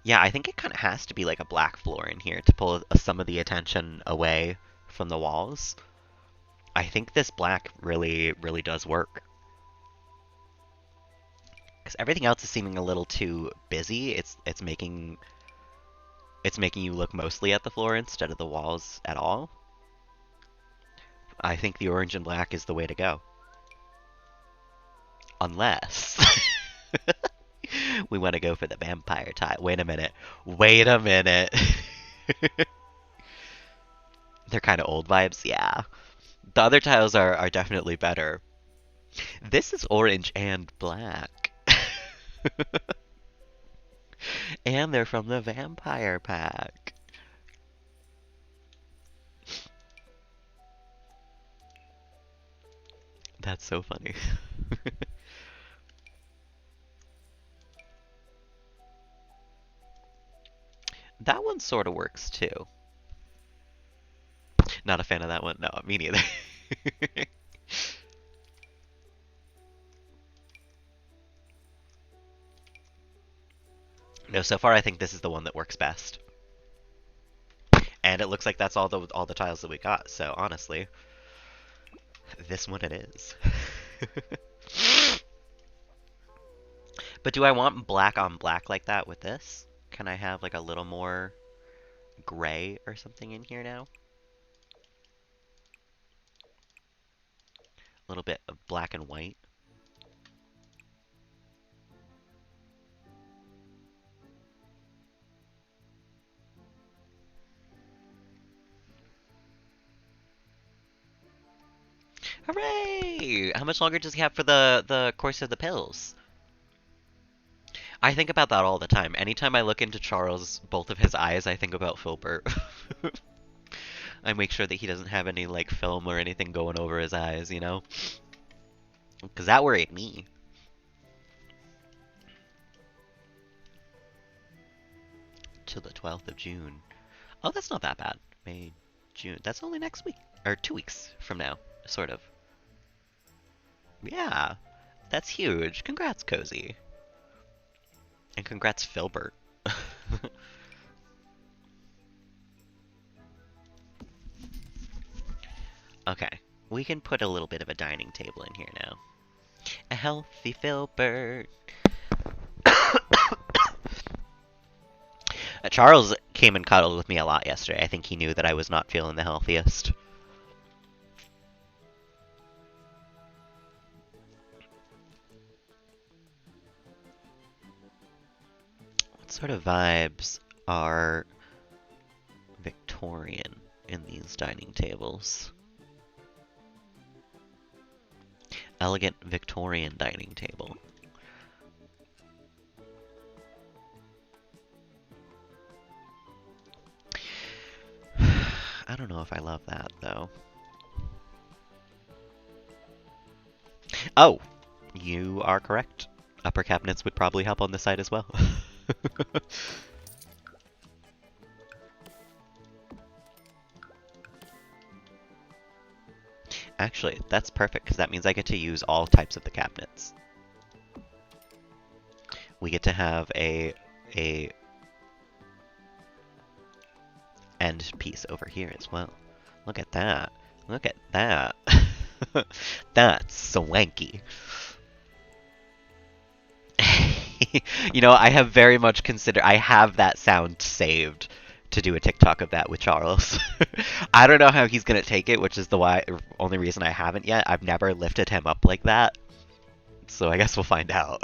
Yeah, I think it kind of has to be like a black floor in here to pull some of the attention away from the walls. I think this black really, really does work. Because everything else is seeming a little too busy. It's making you look mostly at the floor instead of the walls at all. I think the orange and black is the way to go. Unless we want to go for the vampire tile. Wait a minute. Wait a minute. They're kind of old vibes, yeah. The other tiles are definitely better. This is orange and black. And they're from the vampire pack. That's so funny. That one sort of works too. Not a fan of that one. No, me neither. No, so far I think this is the one that works best. And it looks like that's all the tiles that we got. So honestly, this one it is. But do I want black on black like that with this? Can I have like a little more gray or something in here now? A little bit of black and white. Hooray! How much longer does he have for the course of the pills? I think about that all the time. Anytime I look into Charles, both of his eyes, I think about Filbert. I make sure that he doesn't have any like film or anything going over his eyes, you know? Because that worried me. Till the 12th of June. Oh, that's not that bad. May, June. That's only next week. Or 2 weeks from now, sort of. Yeah, that's huge. Congrats, Cozy. And congrats, Filbert. Okay, we can put a little bit of a dining table in here now. A healthy filbert. Charles came and cuddled with me a lot yesterday. I think he knew that I was not feeling the healthiest. What sort of vibes are Victorian in these dining tables? Elegant Victorian dining table. I don't know if I love that, though. Oh, you are correct. Upper cabinets would probably help on this side as well. Actually, that's perfect, because that means I get to use all types of the cabinets. We get to have a end piece over here as well. Look at that. Look at that. That's swanky. You know, I have very much considered. I have that sound saved to do a TikTok of that with Charles. I don't know how he's gonna take it, which is the only reason I haven't yet. I've never lifted him up like that, so I guess we'll find out.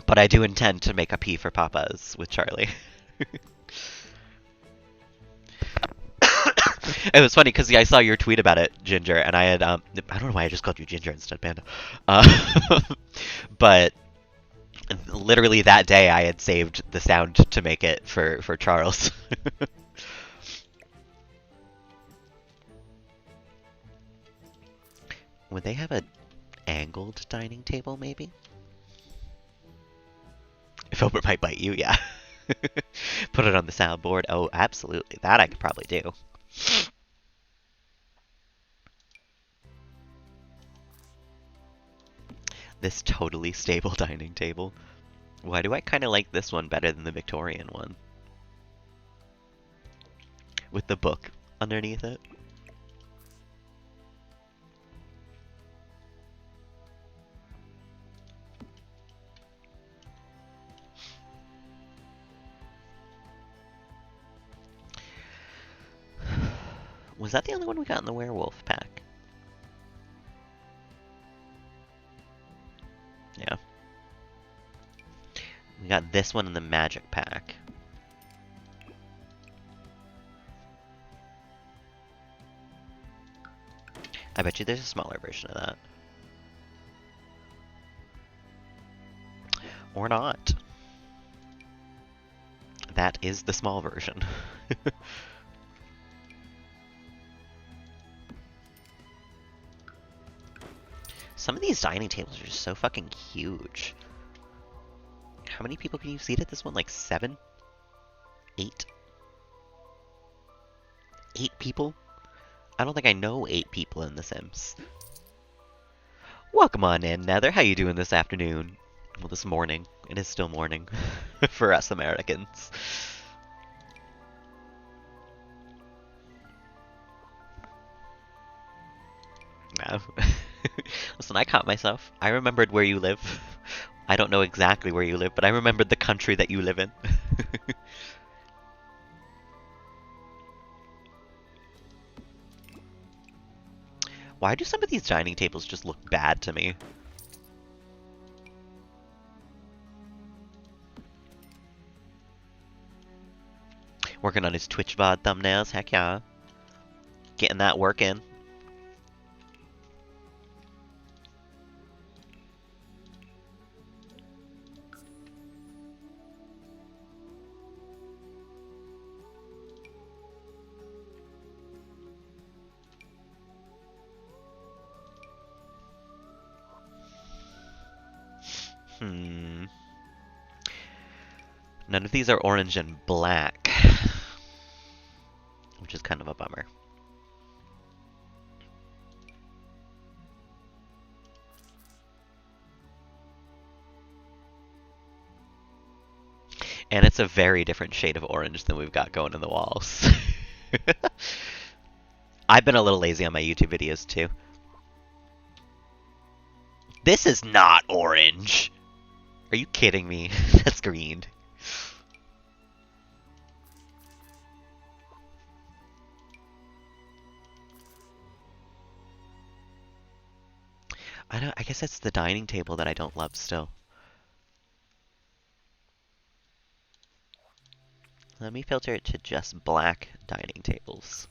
But I do intend to make a P for Papas with Charlie. It was funny because I saw your tweet about it, Ginger, and I had I don't know why I just called you Ginger instead of Panda, but literally that day I had saved the sound to make it for Charles. Would they have a angled dining table, maybe? Filbert might bite you, yeah. Put it on the soundboard. Oh, absolutely. That I could probably do. This totally stable dining table. Why do I kind of like this one better than the Victorian one? With the book underneath it. Was that the only one we got in the werewolf pack? Yeah. We got this one in the magic pack. I bet you there's a smaller version of that. Or not. That is the small version. Some of these dining tables are just so fucking huge. How many people can you seat at this one? Like 7? 8? 8 people? I don't think I know 8 people in The Sims. Welcome on in, Nether. How you doing this afternoon? Well, this morning. It is still morning for us Americans. No. Listen, I caught myself. I remembered where you live. I don't know exactly where you live, but I remembered the country that you live in. Why do some of these dining tables just look bad to me? Working on his Twitch VOD thumbnails, heck yeah. Getting that work in. None of these are orange and black, which is kind of a bummer. And it's a very different shade of orange than we've got going in the walls. I've been a little lazy on my YouTube videos too. This is not orange. Are you kidding me? That's green. I guess it's the dining table that I don't love still. Let me filter it to just black dining tables.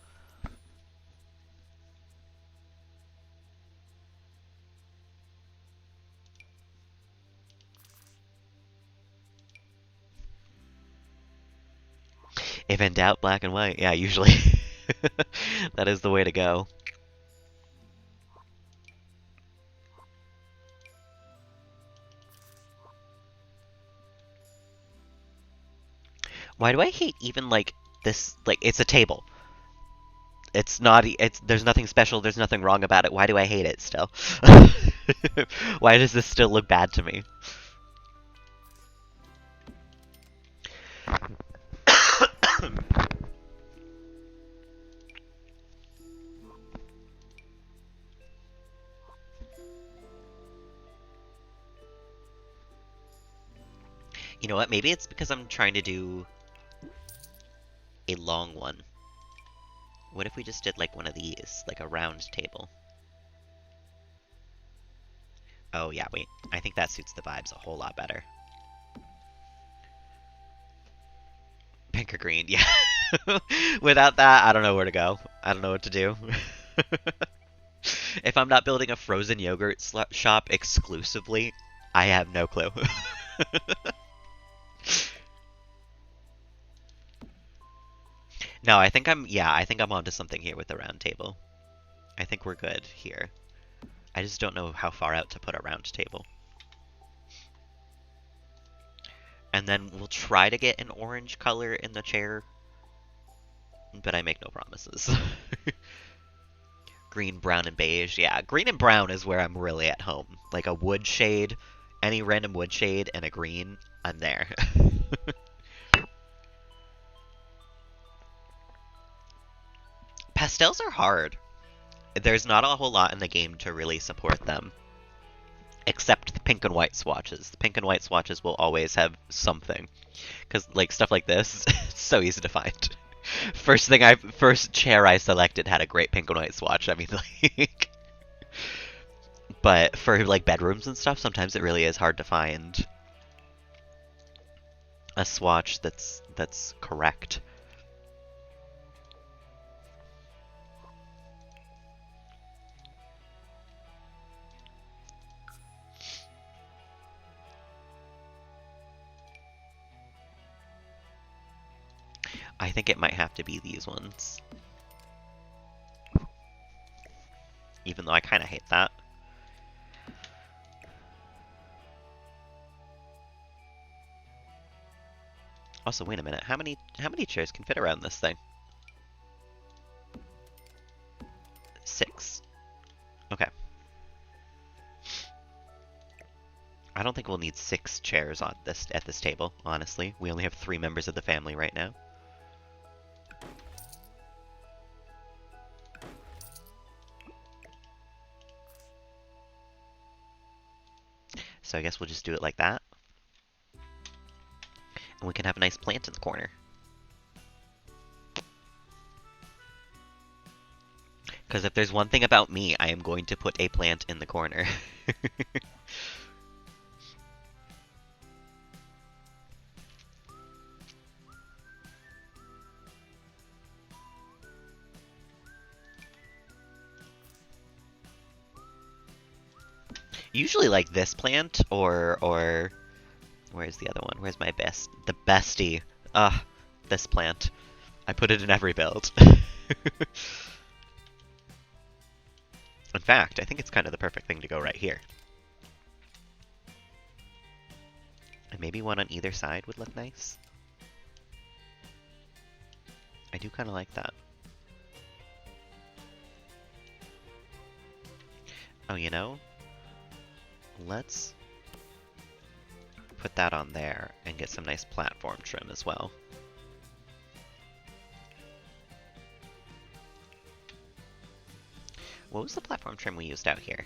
If in doubt, black and white. Yeah, usually. That is the way to go. Why do I hate even, like, this? Like, it's a table. It's not, there's nothing special, there's nothing wrong about it. Why do I hate it still? Why does this still look bad to me? You know what? Maybe it's because I'm trying to do a long one. What if we just did like one of these, like a round table? Oh yeah, wait. I think that suits the vibes a whole lot better. Pink or green, yeah. Without that, I don't know where to go. I don't know what to do. If I'm not building a frozen yogurt shop exclusively, I have no clue. No, I think I'm onto something here with the round table. I think we're good here. I just don't know how far out to put a round table. And then we'll try to get an orange color in the chair, but I make no promises. Green, brown, and beige. Yeah, green and brown is where I'm really at home. Like a wood shade, any random wood shade, and a green, I'm there. Pastels are hard. There's not a whole lot in the game to really support them. Except the pink and white swatches. The pink and white swatches will always have something. Because, like, stuff like this, it's so easy to find. First chair I selected had a great pink and white swatch. I mean, like... But for, like, bedrooms and stuff, sometimes it really is hard to find a swatch that's correct. I think it might have to be these ones. Even though I kind of hate that. Also, wait a minute. How many chairs can fit around this thing? 6. Okay. I don't think we'll need 6 chairs at this table, honestly. We only have 3 members of the family right now. So I guess we'll just do it like that. And we can have a nice plant in the corner. Because if there's one thing about me, I am going to put a plant in the corner. Usually like this plant, or where's the other one? Where's my the bestie? This plant. I put it in every build. In fact, I think it's kind of the perfect thing to go right here. And maybe one on either side would look nice. I do kind of like that. Oh, you know? Let's put that on there and get some nice platform trim as well. What was the platform trim we used out here?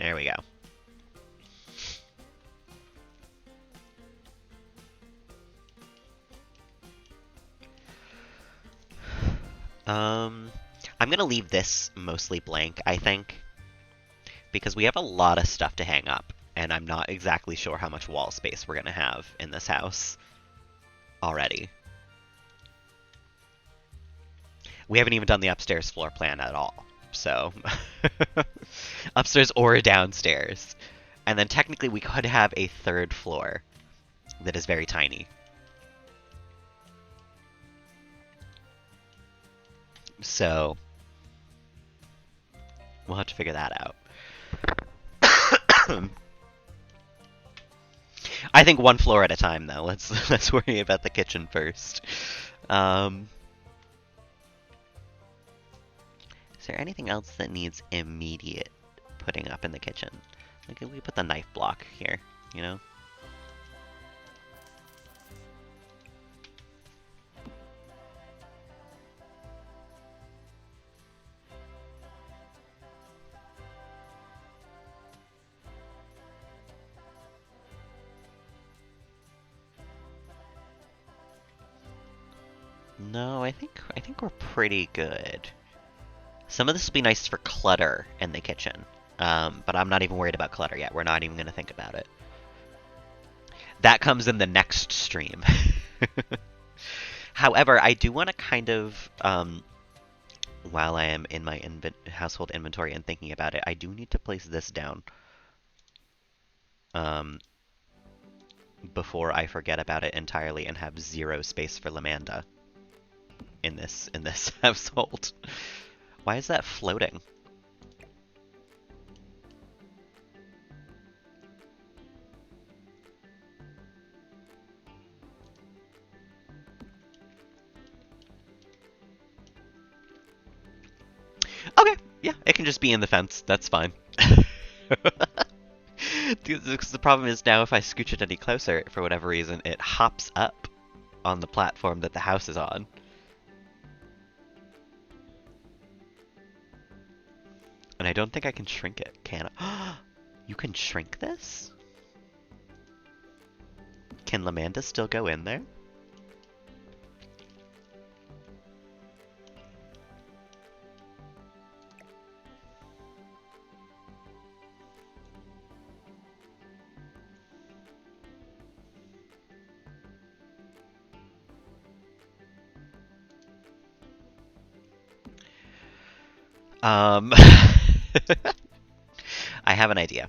There we go. I'm gonna leave this mostly blank, I think, because we have a lot of stuff to hang up, and I'm not exactly sure how much wall space we're gonna have in this house already. We haven't even done the upstairs floor plan at all, so upstairs or downstairs. And then technically we could have a third floor that is very tiny. So we'll have to figure that out. I think one floor at a time, though. Let's worry about the kitchen first. Is there anything else that needs immediate putting up in the kitchen? Like, we put the knife block here, you know? No, I think we're pretty good. Some of this will be nice for clutter in the kitchen, but I'm not even worried about clutter yet. We're not even going to think about it. That comes in the next stream. However, I do want to kind of, while I am in my household inventory and thinking about it, I do need to place this down before I forget about it entirely and have zero space for Lamanda in this household. Why is that floating? Okay, yeah, it can just be in the fence. That's fine. Because the problem is now if I scooch it any closer, for whatever reason, it hops up on the platform that the house is on. And I don't think I can shrink it, can I? You can shrink this? Can Lamanda still go in there? I have an idea.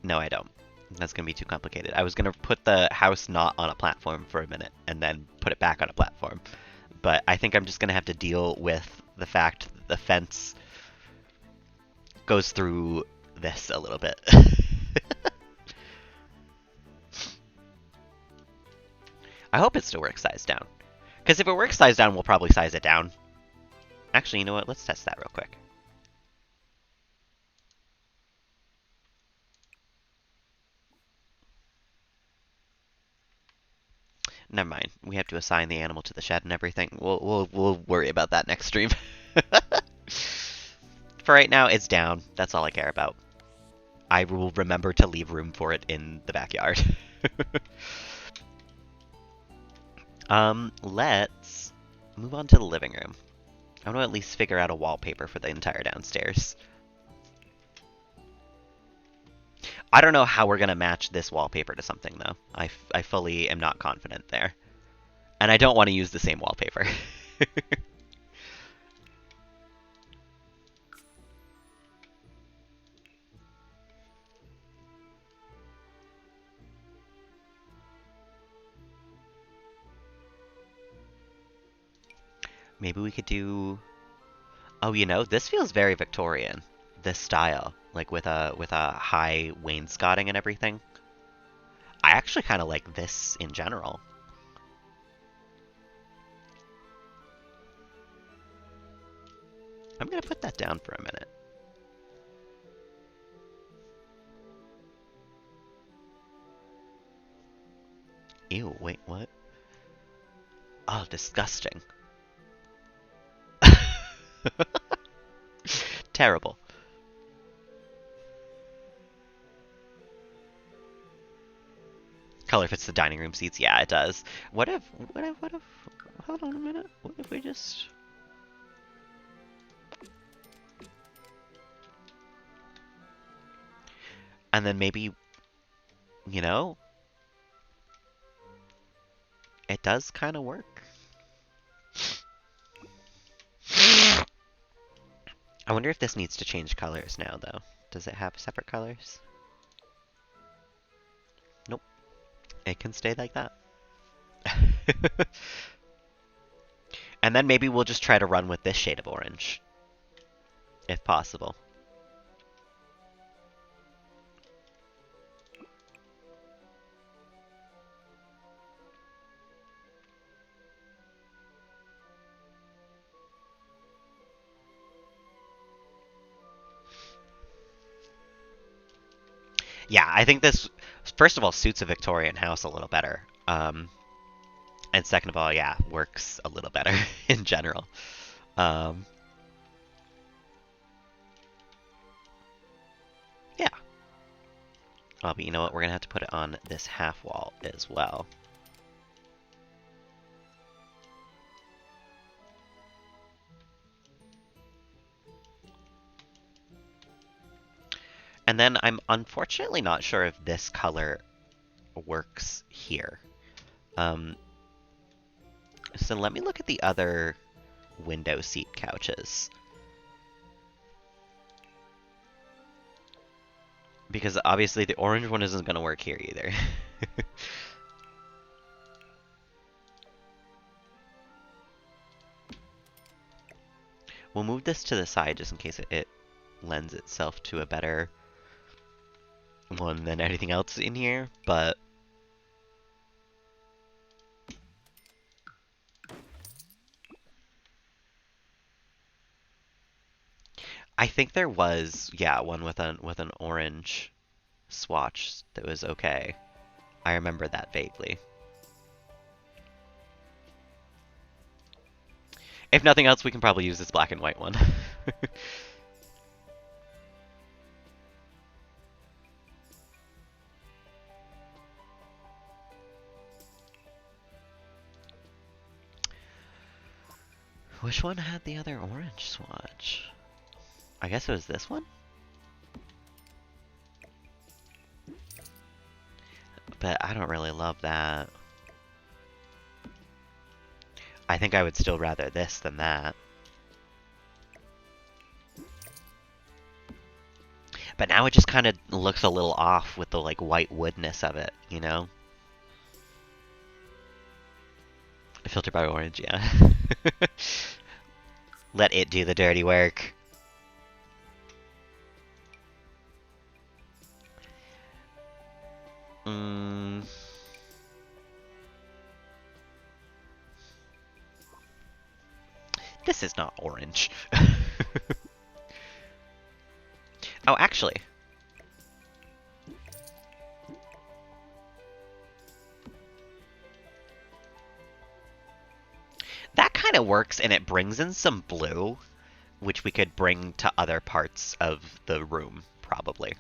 No, I don't. That's going to be too complicated. I was going to put the house not on a platform for a minute and then put it back on a platform. But I think I'm just going to have to deal with the fact that the fence goes through this a little bit. I hope it still works size down. Because if it works size down, we'll probably size it down. Actually, you know what? Let's test that real quick. Never mind. We have to assign the animal to the shed and everything. We'll worry about that next stream. For right now, it's down. That's all I care about. I will remember to leave room for it in the backyard. Let's move on to the living room. I want to at least figure out a wallpaper for the entire downstairs. I don't know how we're going to match this wallpaper to something, though. I fully am not confident there. And I don't want to use the same wallpaper. Maybe we could do... Oh, you know, this feels very Victorian. This style. Like with a high wainscoting and everything. I actually kind of like this in general. I'm going to put that down for a minute. Ew, wait, what? Oh, disgusting. Terrible. Color fits the dining room seats. Yeah, it does. What if, hold on a minute. What if we just... And then maybe, you know, it does kind of work. I wonder if this needs to change colors now, though. Does it have separate colors? Nope. It can stay like that. And then maybe we'll just try to run with this shade of orange, if possible. Yeah, I think this, first of all, suits a Victorian house a little better. And second of all, yeah, works a little better in general. Um, yeah. Oh, but you know what? We're going to have to put it on this half wall as well. And then I'm unfortunately not sure if this color works here. So let me look at the other window seat couches. Because obviously the orange one isn't going to work here either. We'll move this to the side just in case it lends itself to a better one than anything else in here, but I think there was, yeah, one with an orange swatch that was okay. I remember that vaguely. If nothing else, we can probably use this black and white one. Which one had the other orange swatch? I guess it was this one? But I don't really love that. I think I would still rather this than that. But now it just kind of looks a little off with the like white woodness of it, you know? Filtered by orange, yeah. Let it do the dirty work. This is not orange. Oh, actually. That kind of works, and it brings in some blue, which we could bring to other parts of the room, probably.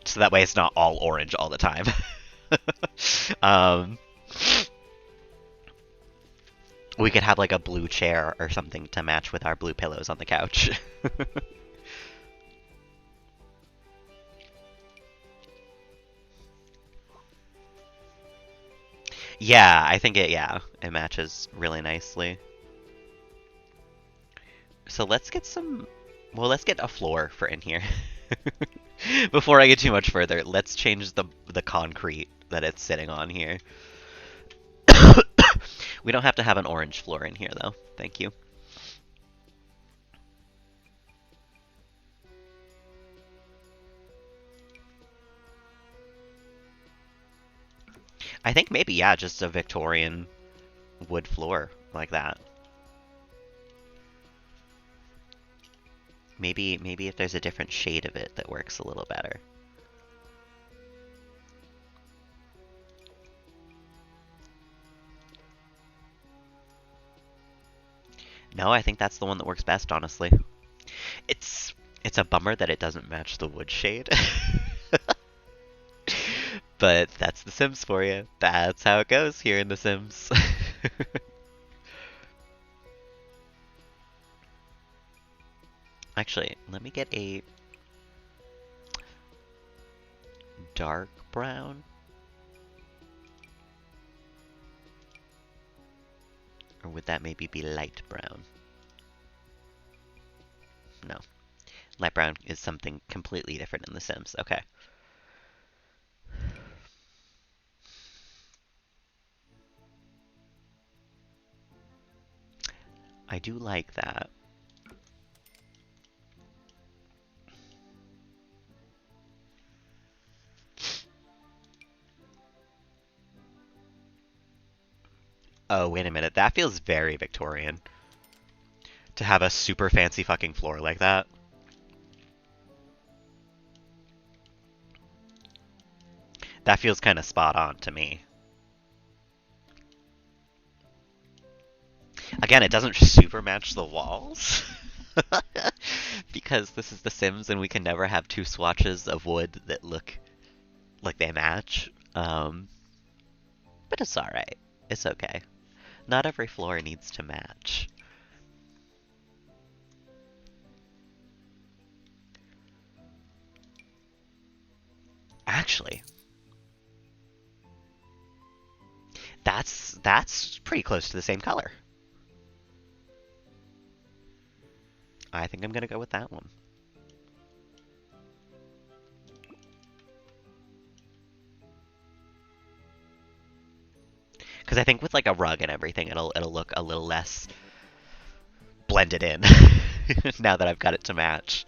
So that way it's not all orange all the time. We could have like a blue chair or something to match with our blue pillows on the couch. Yeah, I think it matches really nicely. So let's get some, well, let's get a floor for in here. Before I get too much further, let's change the concrete that it's sitting on here. We don't have to have an orange floor in here, though. Thank you. I think maybe, yeah, just a Victorian wood floor like that. Maybe if there's a different shade of it that works a little better. No, I think that's the one that works best, honestly. It's it's a bummer that it doesn't match the wood shade. But that's The Sims for you. That's how it goes here in The Sims. Actually, let me get a dark brown. Or would that maybe be light brown? No. Light brown is something completely different in The Sims. Okay. I do like that. Oh, wait a minute. That feels very Victorian. To have a super fancy fucking floor like that. That feels kind of spot on to me. Again, it doesn't super match the walls. Because this is The Sims and we can never have two swatches of wood that look like they match. But it's alright. It's okay. Not every floor needs to match. Actually, that's pretty close to the same color. I think I'm gonna go with that one. Because I think with like a rug and everything, it'll look a little less blended in now that I've got it to match.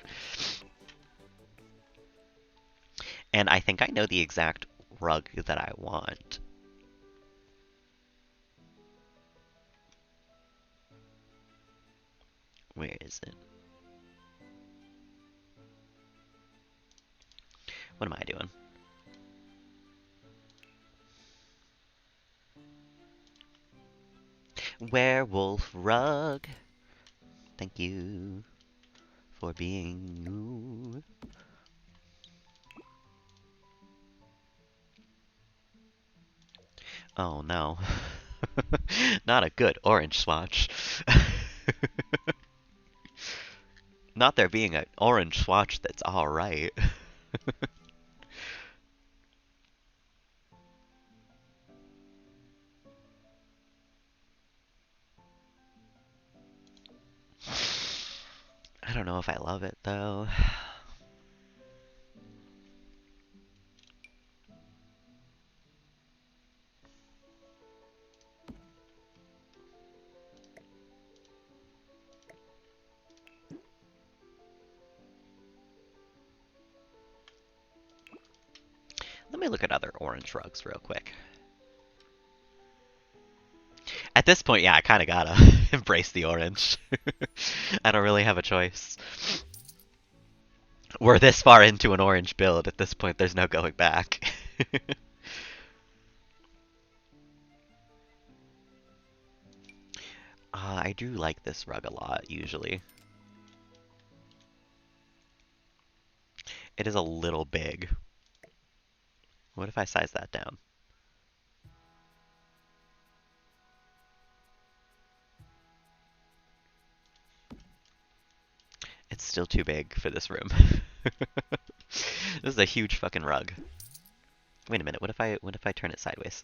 And I think I know the exact rug that I want. Where is it? What am I doing? Werewolf rug. Thank you for being you. Oh no. Not a good orange swatch. Not there being an orange swatch that's alright. I don't know if I love it though. Let me look at other orange rugs real quick. At this point, yeah, I kind of gotta embrace the orange. I don't really have a choice. We're this far into an orange build. At this point, there's no going back. I do like this rug a lot, usually. It is a little big. What if I size that down? It's still too big for this room. This is a huge fucking rug. Wait a minute, what if I turn it sideways?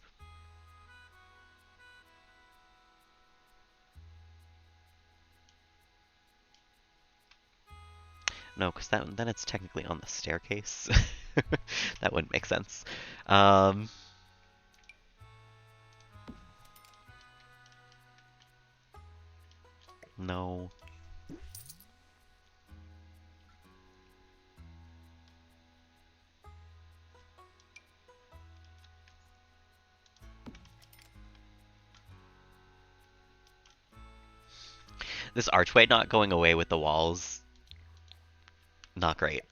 No, because then it's technically on the staircase. That wouldn't make sense. No. This archway not going away with the walls, not great.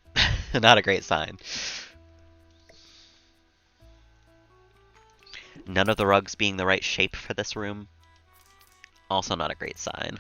Not a great sign. None of the rugs being the right shape for this room, also not a great sign.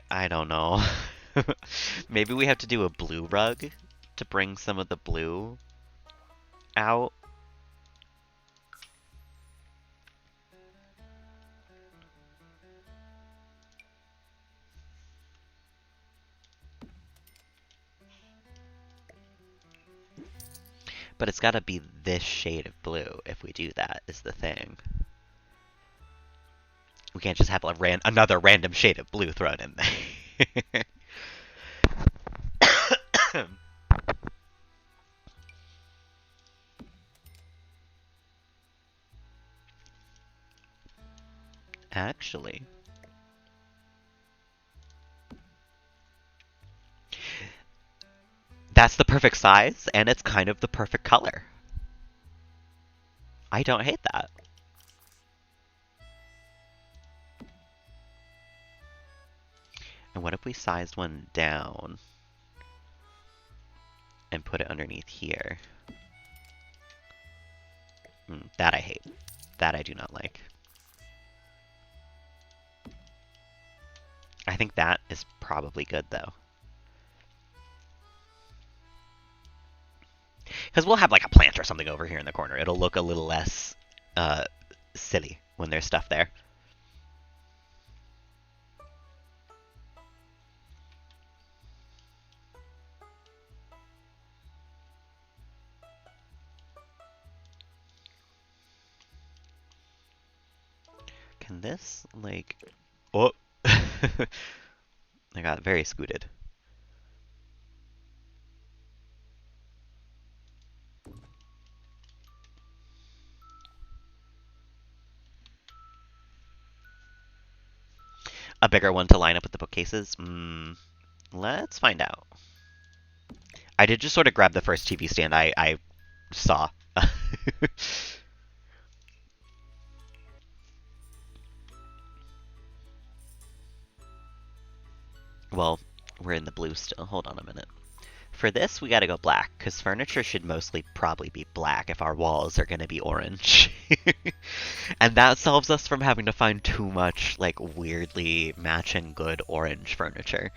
I don't know. Maybe we have to do a blue rug to bring some of the blue out. But it's gotta be this shade of blue if we do that, is the thing. We can't just have another random shade of blue thrown in there. Actually, that's the perfect size, and it's kind of the perfect color. I don't hate that. And what if we sized one down and put it underneath here? That I hate. That I do not like. I think that is probably good, though. Because we'll have like a plant or something over here in the corner. It'll look a little less silly when there's stuff there. Can this, like... Oh! I got very scooted. A bigger one to line up with the bookcases? Let's find out. I did just sort of grab the first TV stand I saw. Well, we're in the blue still. Hold on a minute. For this, we gotta go black, because furniture should mostly probably be black if our walls are gonna be orange. And that solves us from having to find too much, like, weirdly matching good orange furniture.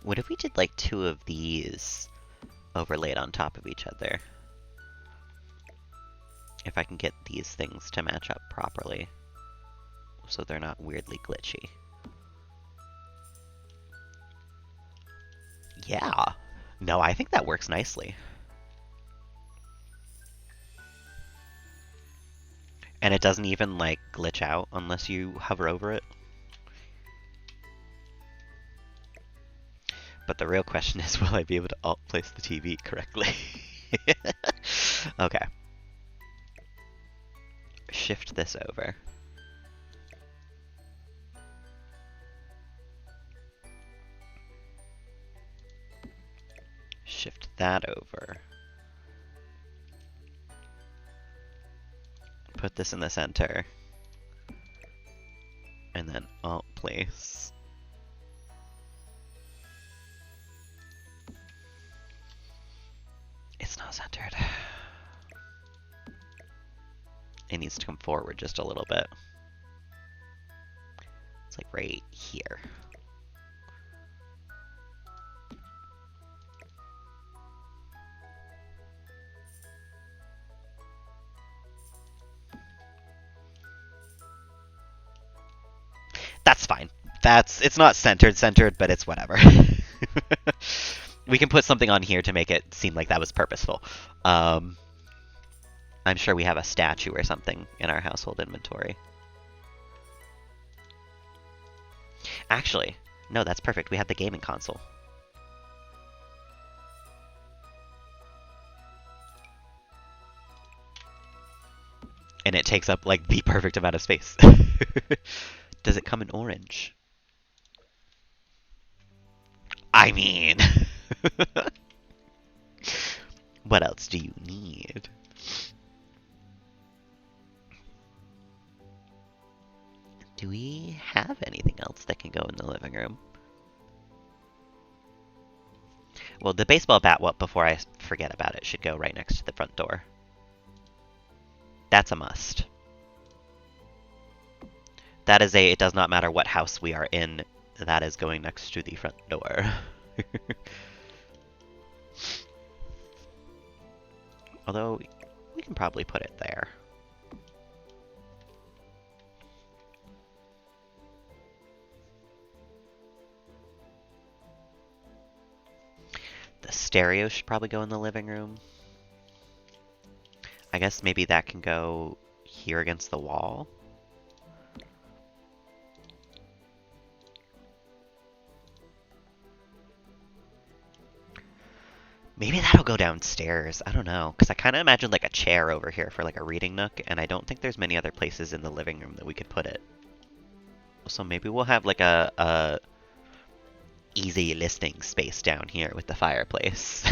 What if we did like two of these overlaid on top of each other? If I can get these things to match up properly, so they're not weirdly glitchy. Yeah. No, I think that works nicely. And it doesn't even, like, glitch out unless you hover over it. But the real question is, will I be able to alt-place the TV correctly? Okay. Shift this over. Shift that over. Put this in the center. And then alt-place. It's not centered. It needs to come forward just a little bit. It's like right here. That's fine. It's not centered, but it's whatever. We can put something on here to make it seem like that was purposeful. I'm sure we have a statue or something in our household inventory. Actually, no, that's perfect. We have the gaming console. And it takes up, like, the perfect amount of space. Does it come in orange? I mean... What else do you need? have anything else that can go in the living room. Well, the baseball bat, before I forget about it, should go right next to the front door. That's a must. That is it does not matter what house we are in, that is going next to the front door. Although, we can probably put it there. The stereo should probably go in the living room. I guess maybe that can go here against the wall. Maybe that'll go downstairs. I don't know. Because I kind of imagine like a chair over here for like a reading nook, and I don't think there's many other places in the living room that we could put it. So maybe we'll have like a easy listening space down here with the fireplace.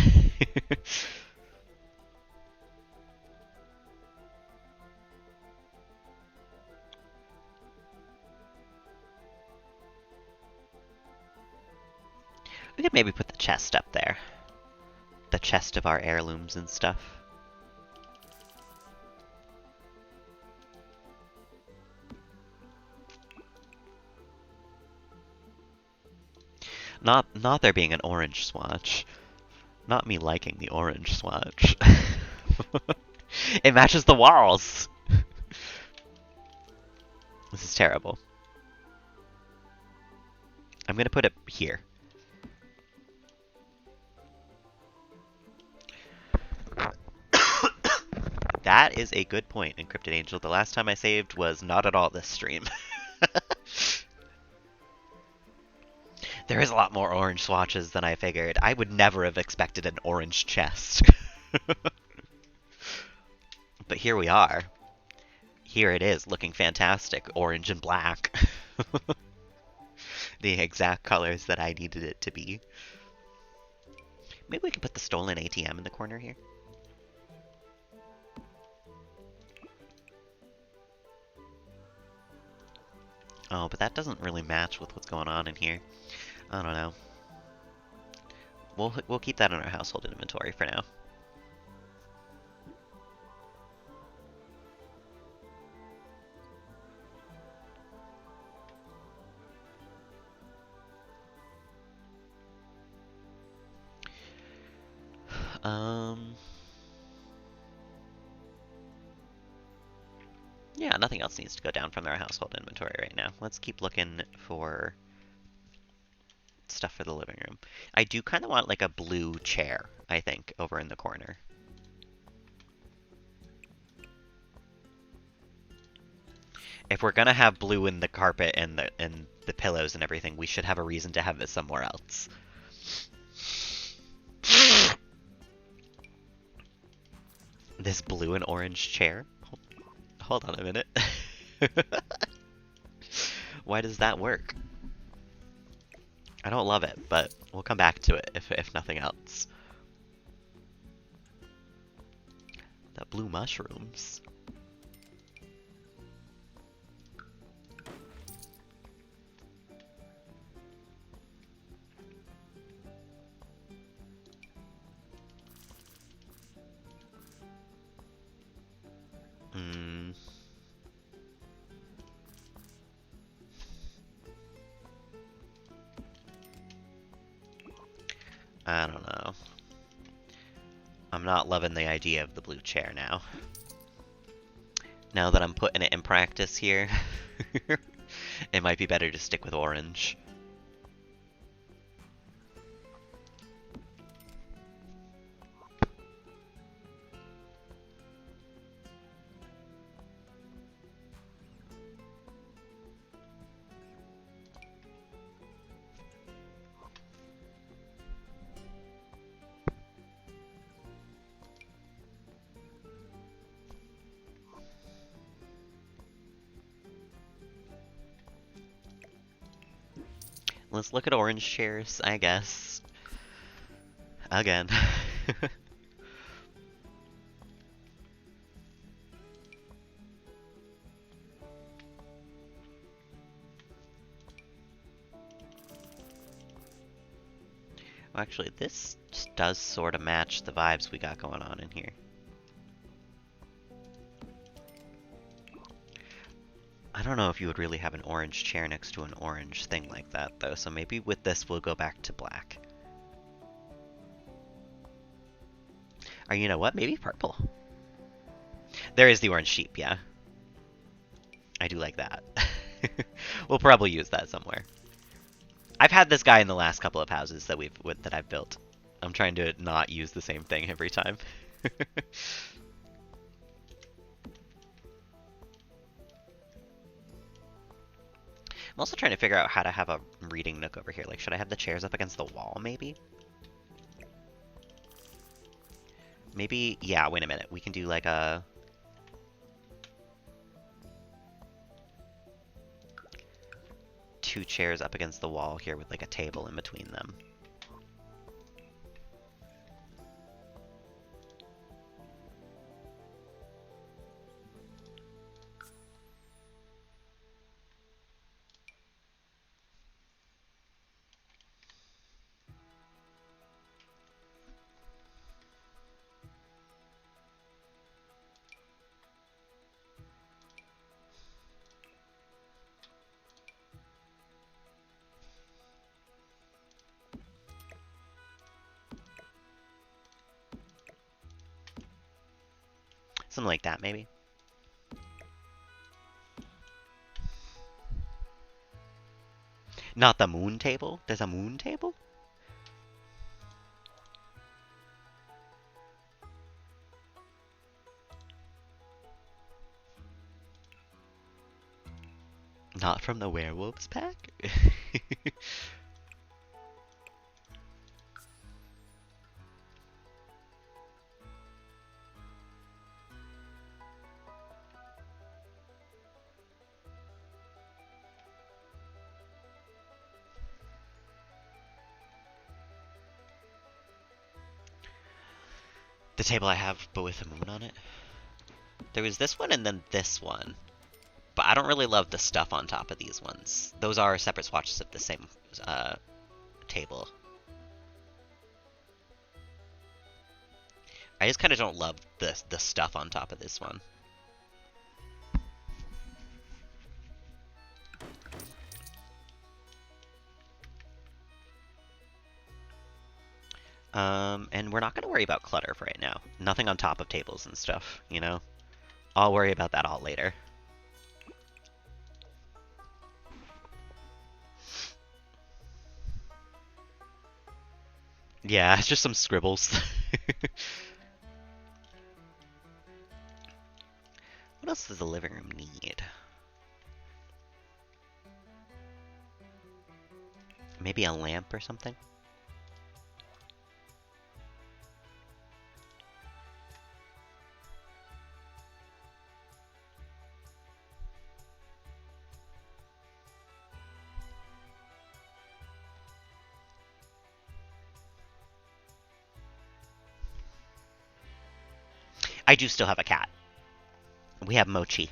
We could maybe put the chest up there. The chest of our heirlooms and stuff. Not there being an orange swatch. Not me liking the orange swatch. It matches the walls! This is terrible. I'm gonna put it here. That is a good point, Encrypted Angel. The last time I saved was not at all this stream. There is a lot more orange swatches than I figured. I would never have expected an orange chest. But here we are. Here it is, looking fantastic. Orange and black. The exact colors that I needed it to be. Maybe we can put the stolen ATM in the corner here. Oh, but that doesn't really match with what's going on in here. I don't know. We'll keep that in our household inventory for now. Yeah, nothing else needs to go down from our household inventory right now. Let's keep looking for stuff for the living room. I do kind of want like a blue chair, I think, over in the corner. If we're gonna have blue in the carpet and the pillows and everything, we should have a reason to have it somewhere else. This blue and orange chair? Hold on a minute. Why does that work? I don't love it, but we'll come back to it if nothing else. The blue mushrooms. I don't know. I'm not loving the idea of the blue chair now. Now that I'm putting it in practice here, it might be better to stick with orange. Let's look at orange chairs, I guess. Again. Actually, this just does sort of match the vibes we got going on in here. I don't know if you would really have an orange chair next to an orange thing like that, though, so maybe with this we'll go back to black. Or you know what? Maybe purple. There is the orange sheep, yeah. I do like that. We'll probably use that somewhere. I've had this guy in the last couple of houses that I've built. I'm trying to not use the same thing every time. I'm also trying to figure out how to have a reading nook over here. Like, should I have the chairs up against the wall, maybe? Maybe, yeah, wait a minute. We can do like a... two chairs up against the wall here with like a table in between them. Something like that, maybe. Not the moon table? There's a moon table? Not from the werewolves pack? The table I have, but with a moon on it? There was this one and then this one. But I don't really love the stuff on top of these ones. Those are separate swatches of the same table. I just kind of don't love the stuff on top of this one. And we're not going to worry about clutter for right now. Nothing on top of tables and stuff, you know? I'll worry about that all later. Yeah, it's just some scribbles. What else does the living room need? Maybe a lamp or something? I do still have a cat. We have Mochi.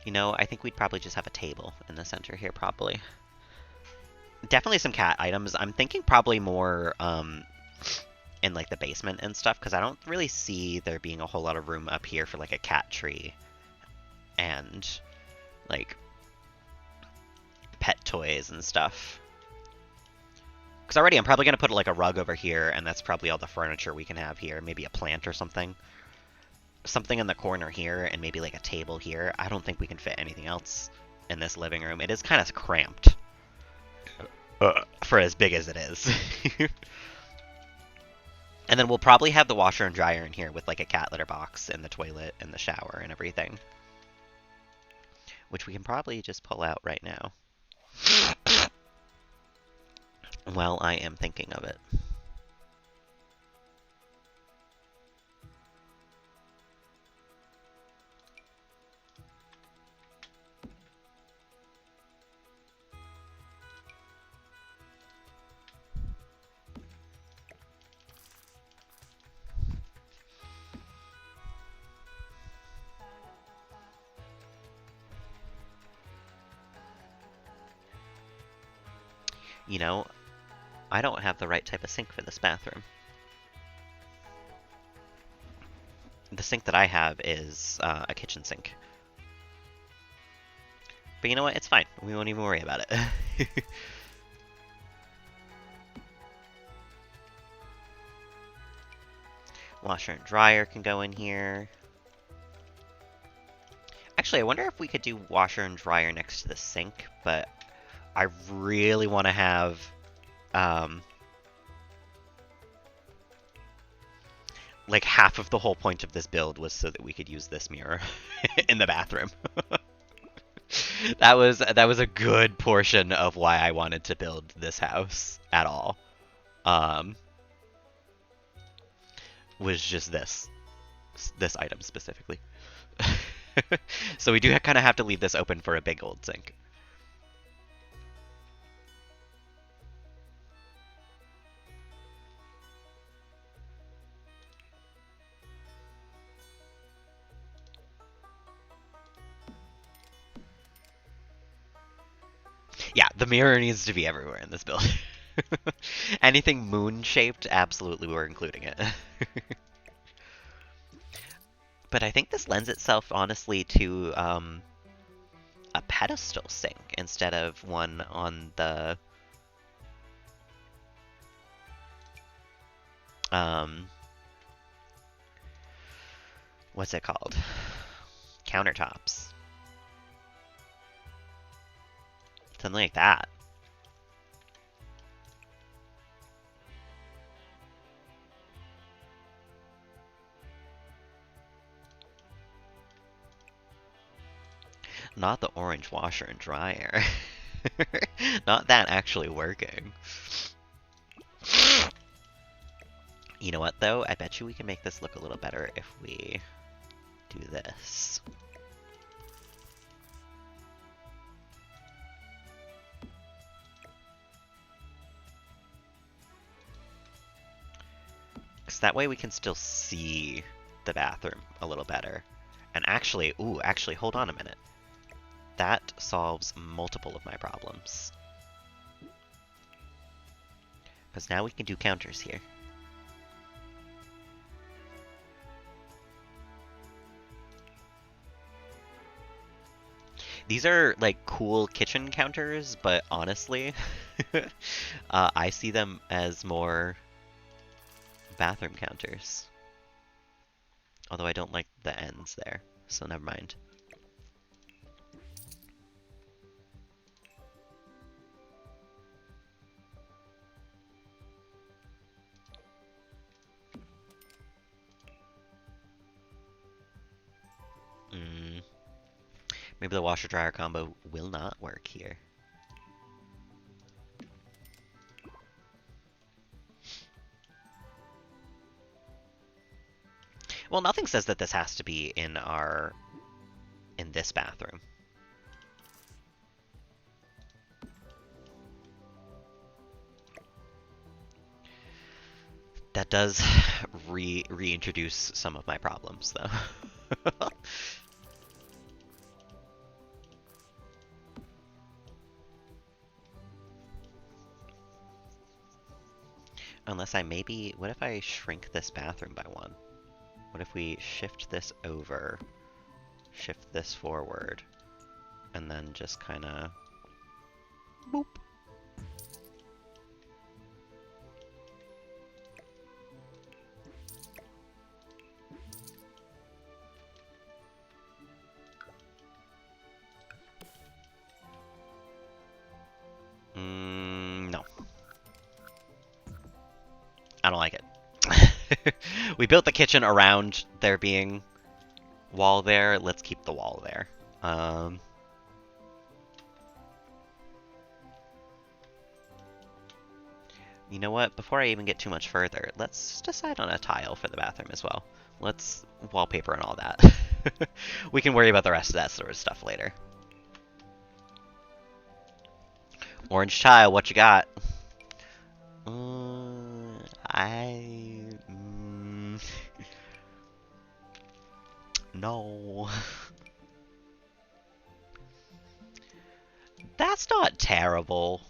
You know, I think we'd probably just have a table in the center here, probably. Definitely some cat items. I'm thinking probably more in like the basement and stuff, because I don't really see there being a whole lot of room up here for like a cat tree and like pet toys and stuff. Because already I'm probably going to put like a rug over here, and that's probably all the furniture we can have here. Maybe a plant or something. Something in the corner here, and maybe like a table here. I don't think we can fit anything else in this living room. It is kind of cramped for as big as it is. And then we'll probably have the washer and dryer in here with like a cat litter box and the toilet and the shower and everything. Which we can probably just pull out right now. Well, I am thinking of it. You know, I don't have the right type of sink for this bathroom. The sink that I have is a kitchen sink. But you know what? It's fine. We won't even worry about it. Washer and dryer can go in here. Actually, I wonder if we could do washer and dryer next to the sink, but I really want to have like half of the whole point of this build was so that we could use this mirror in the bathroom. That was a good portion of why I wanted to build this house at all. Um, was just this item specifically. So we do kind of have to leave this open for a big old sink. Yeah, the mirror needs to be everywhere in this build. Anything moon-shaped, absolutely we're including it. But I think this lends itself, honestly, to a pedestal sink instead of one on the um, what's it called? Countertops. Something like that. Not the orange washer and dryer. Not that actually working. You know what, though? I bet you we can make this look a little better if we do this. Because that way we can still see the bathroom a little better. And actually, actually, hold on a minute. That solves multiple of my problems. Because now we can do counters here. These are like cool kitchen counters, but honestly, I see them as more bathroom counters. Although I don't like the ends there, so never mind. Maybe the washer-dryer combo will not work here. Well, nothing says that this has to be in this bathroom. That does reintroduce some of my problems, though. Unless I maybe... What if I shrink this bathroom by one? What if we shift this over, shift this forward, and then just kind of... Boop. No. I don't like it. We built the kitchen around there being wall there. Let's keep the wall there. You know what? Before I even get too much further, let's decide on a tile for the bathroom as well. Let's wallpaper and all that. We can worry about the rest of that sort of stuff later. Orange tile, what you got? No. That's not terrible.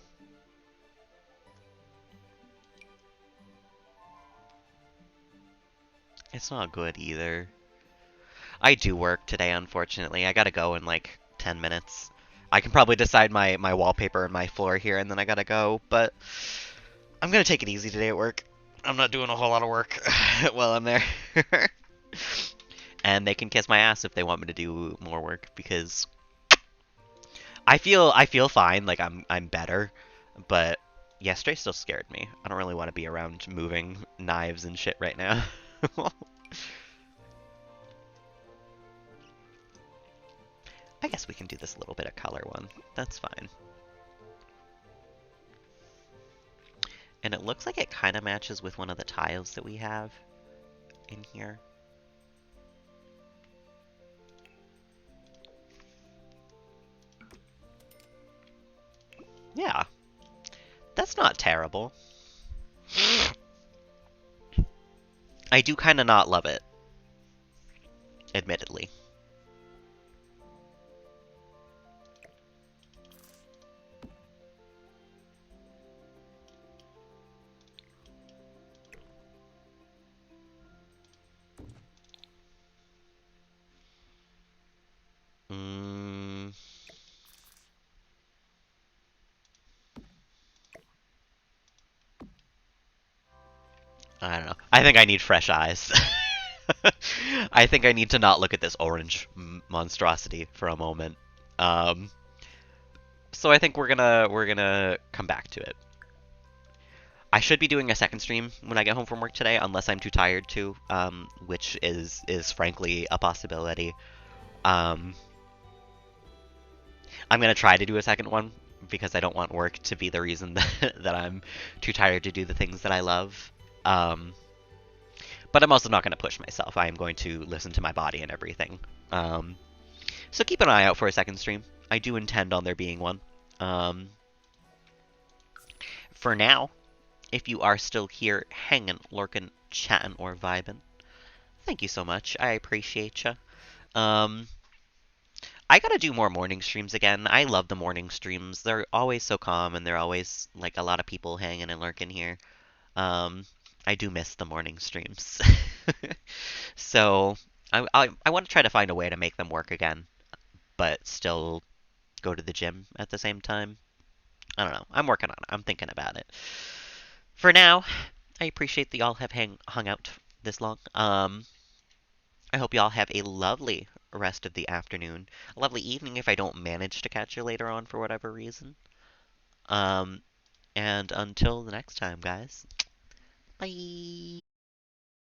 It's not good either. I do work today, unfortunately. I gotta go in like 10 minutes. I can probably decide my wallpaper and my floor here, and then I gotta go, but I'm gonna take it easy today at work. I'm not doing a whole lot of work while I'm there. And they can kiss my ass if they want me to do more work because I feel fine, like I'm better, but yesterday still scared me. I don't really want to be around moving knives and shit right now. I guess we can do this little bit of color one. That's fine. And it looks like it kind of matches with one of the tiles that we have in here. Yeah, that's not terrible. I do kind of not love it, admittedly. Mm, I don't know. I think I need fresh eyes. I think I need to not look at this orange monstrosity for a moment. Um, so I think we're gonna come back to it. I should be doing a second stream when I get home from work today, unless I'm too tired to, which is frankly a possibility. Um, I'm gonna try to do a second one because I don't want work to be the reason that I'm too tired to do the things that I love. Um, but I'm also not gonna push myself. I am going to listen to my body and everything. Um, so keep an eye out for a second stream. I do intend on there being one. Um, for now, if you are still here hanging, lurking, chatting, or vibing, thank you so much. I appreciate you. Um, I gotta do more morning streams again. I love the morning streams. They're always so calm, and they're always like a lot of people hanging and lurking here. Um, I do miss the morning streams. So I want to try to find a way to make them work again, but still go to the gym at the same time. I don't know. I'm working on it. I'm thinking about it. For now, I appreciate that y'all have hung out this long. I hope y'all have a lovely rest of the afternoon, a lovely evening if I don't manage to catch you later on for whatever reason. Um, and until the next time, guys. Bye.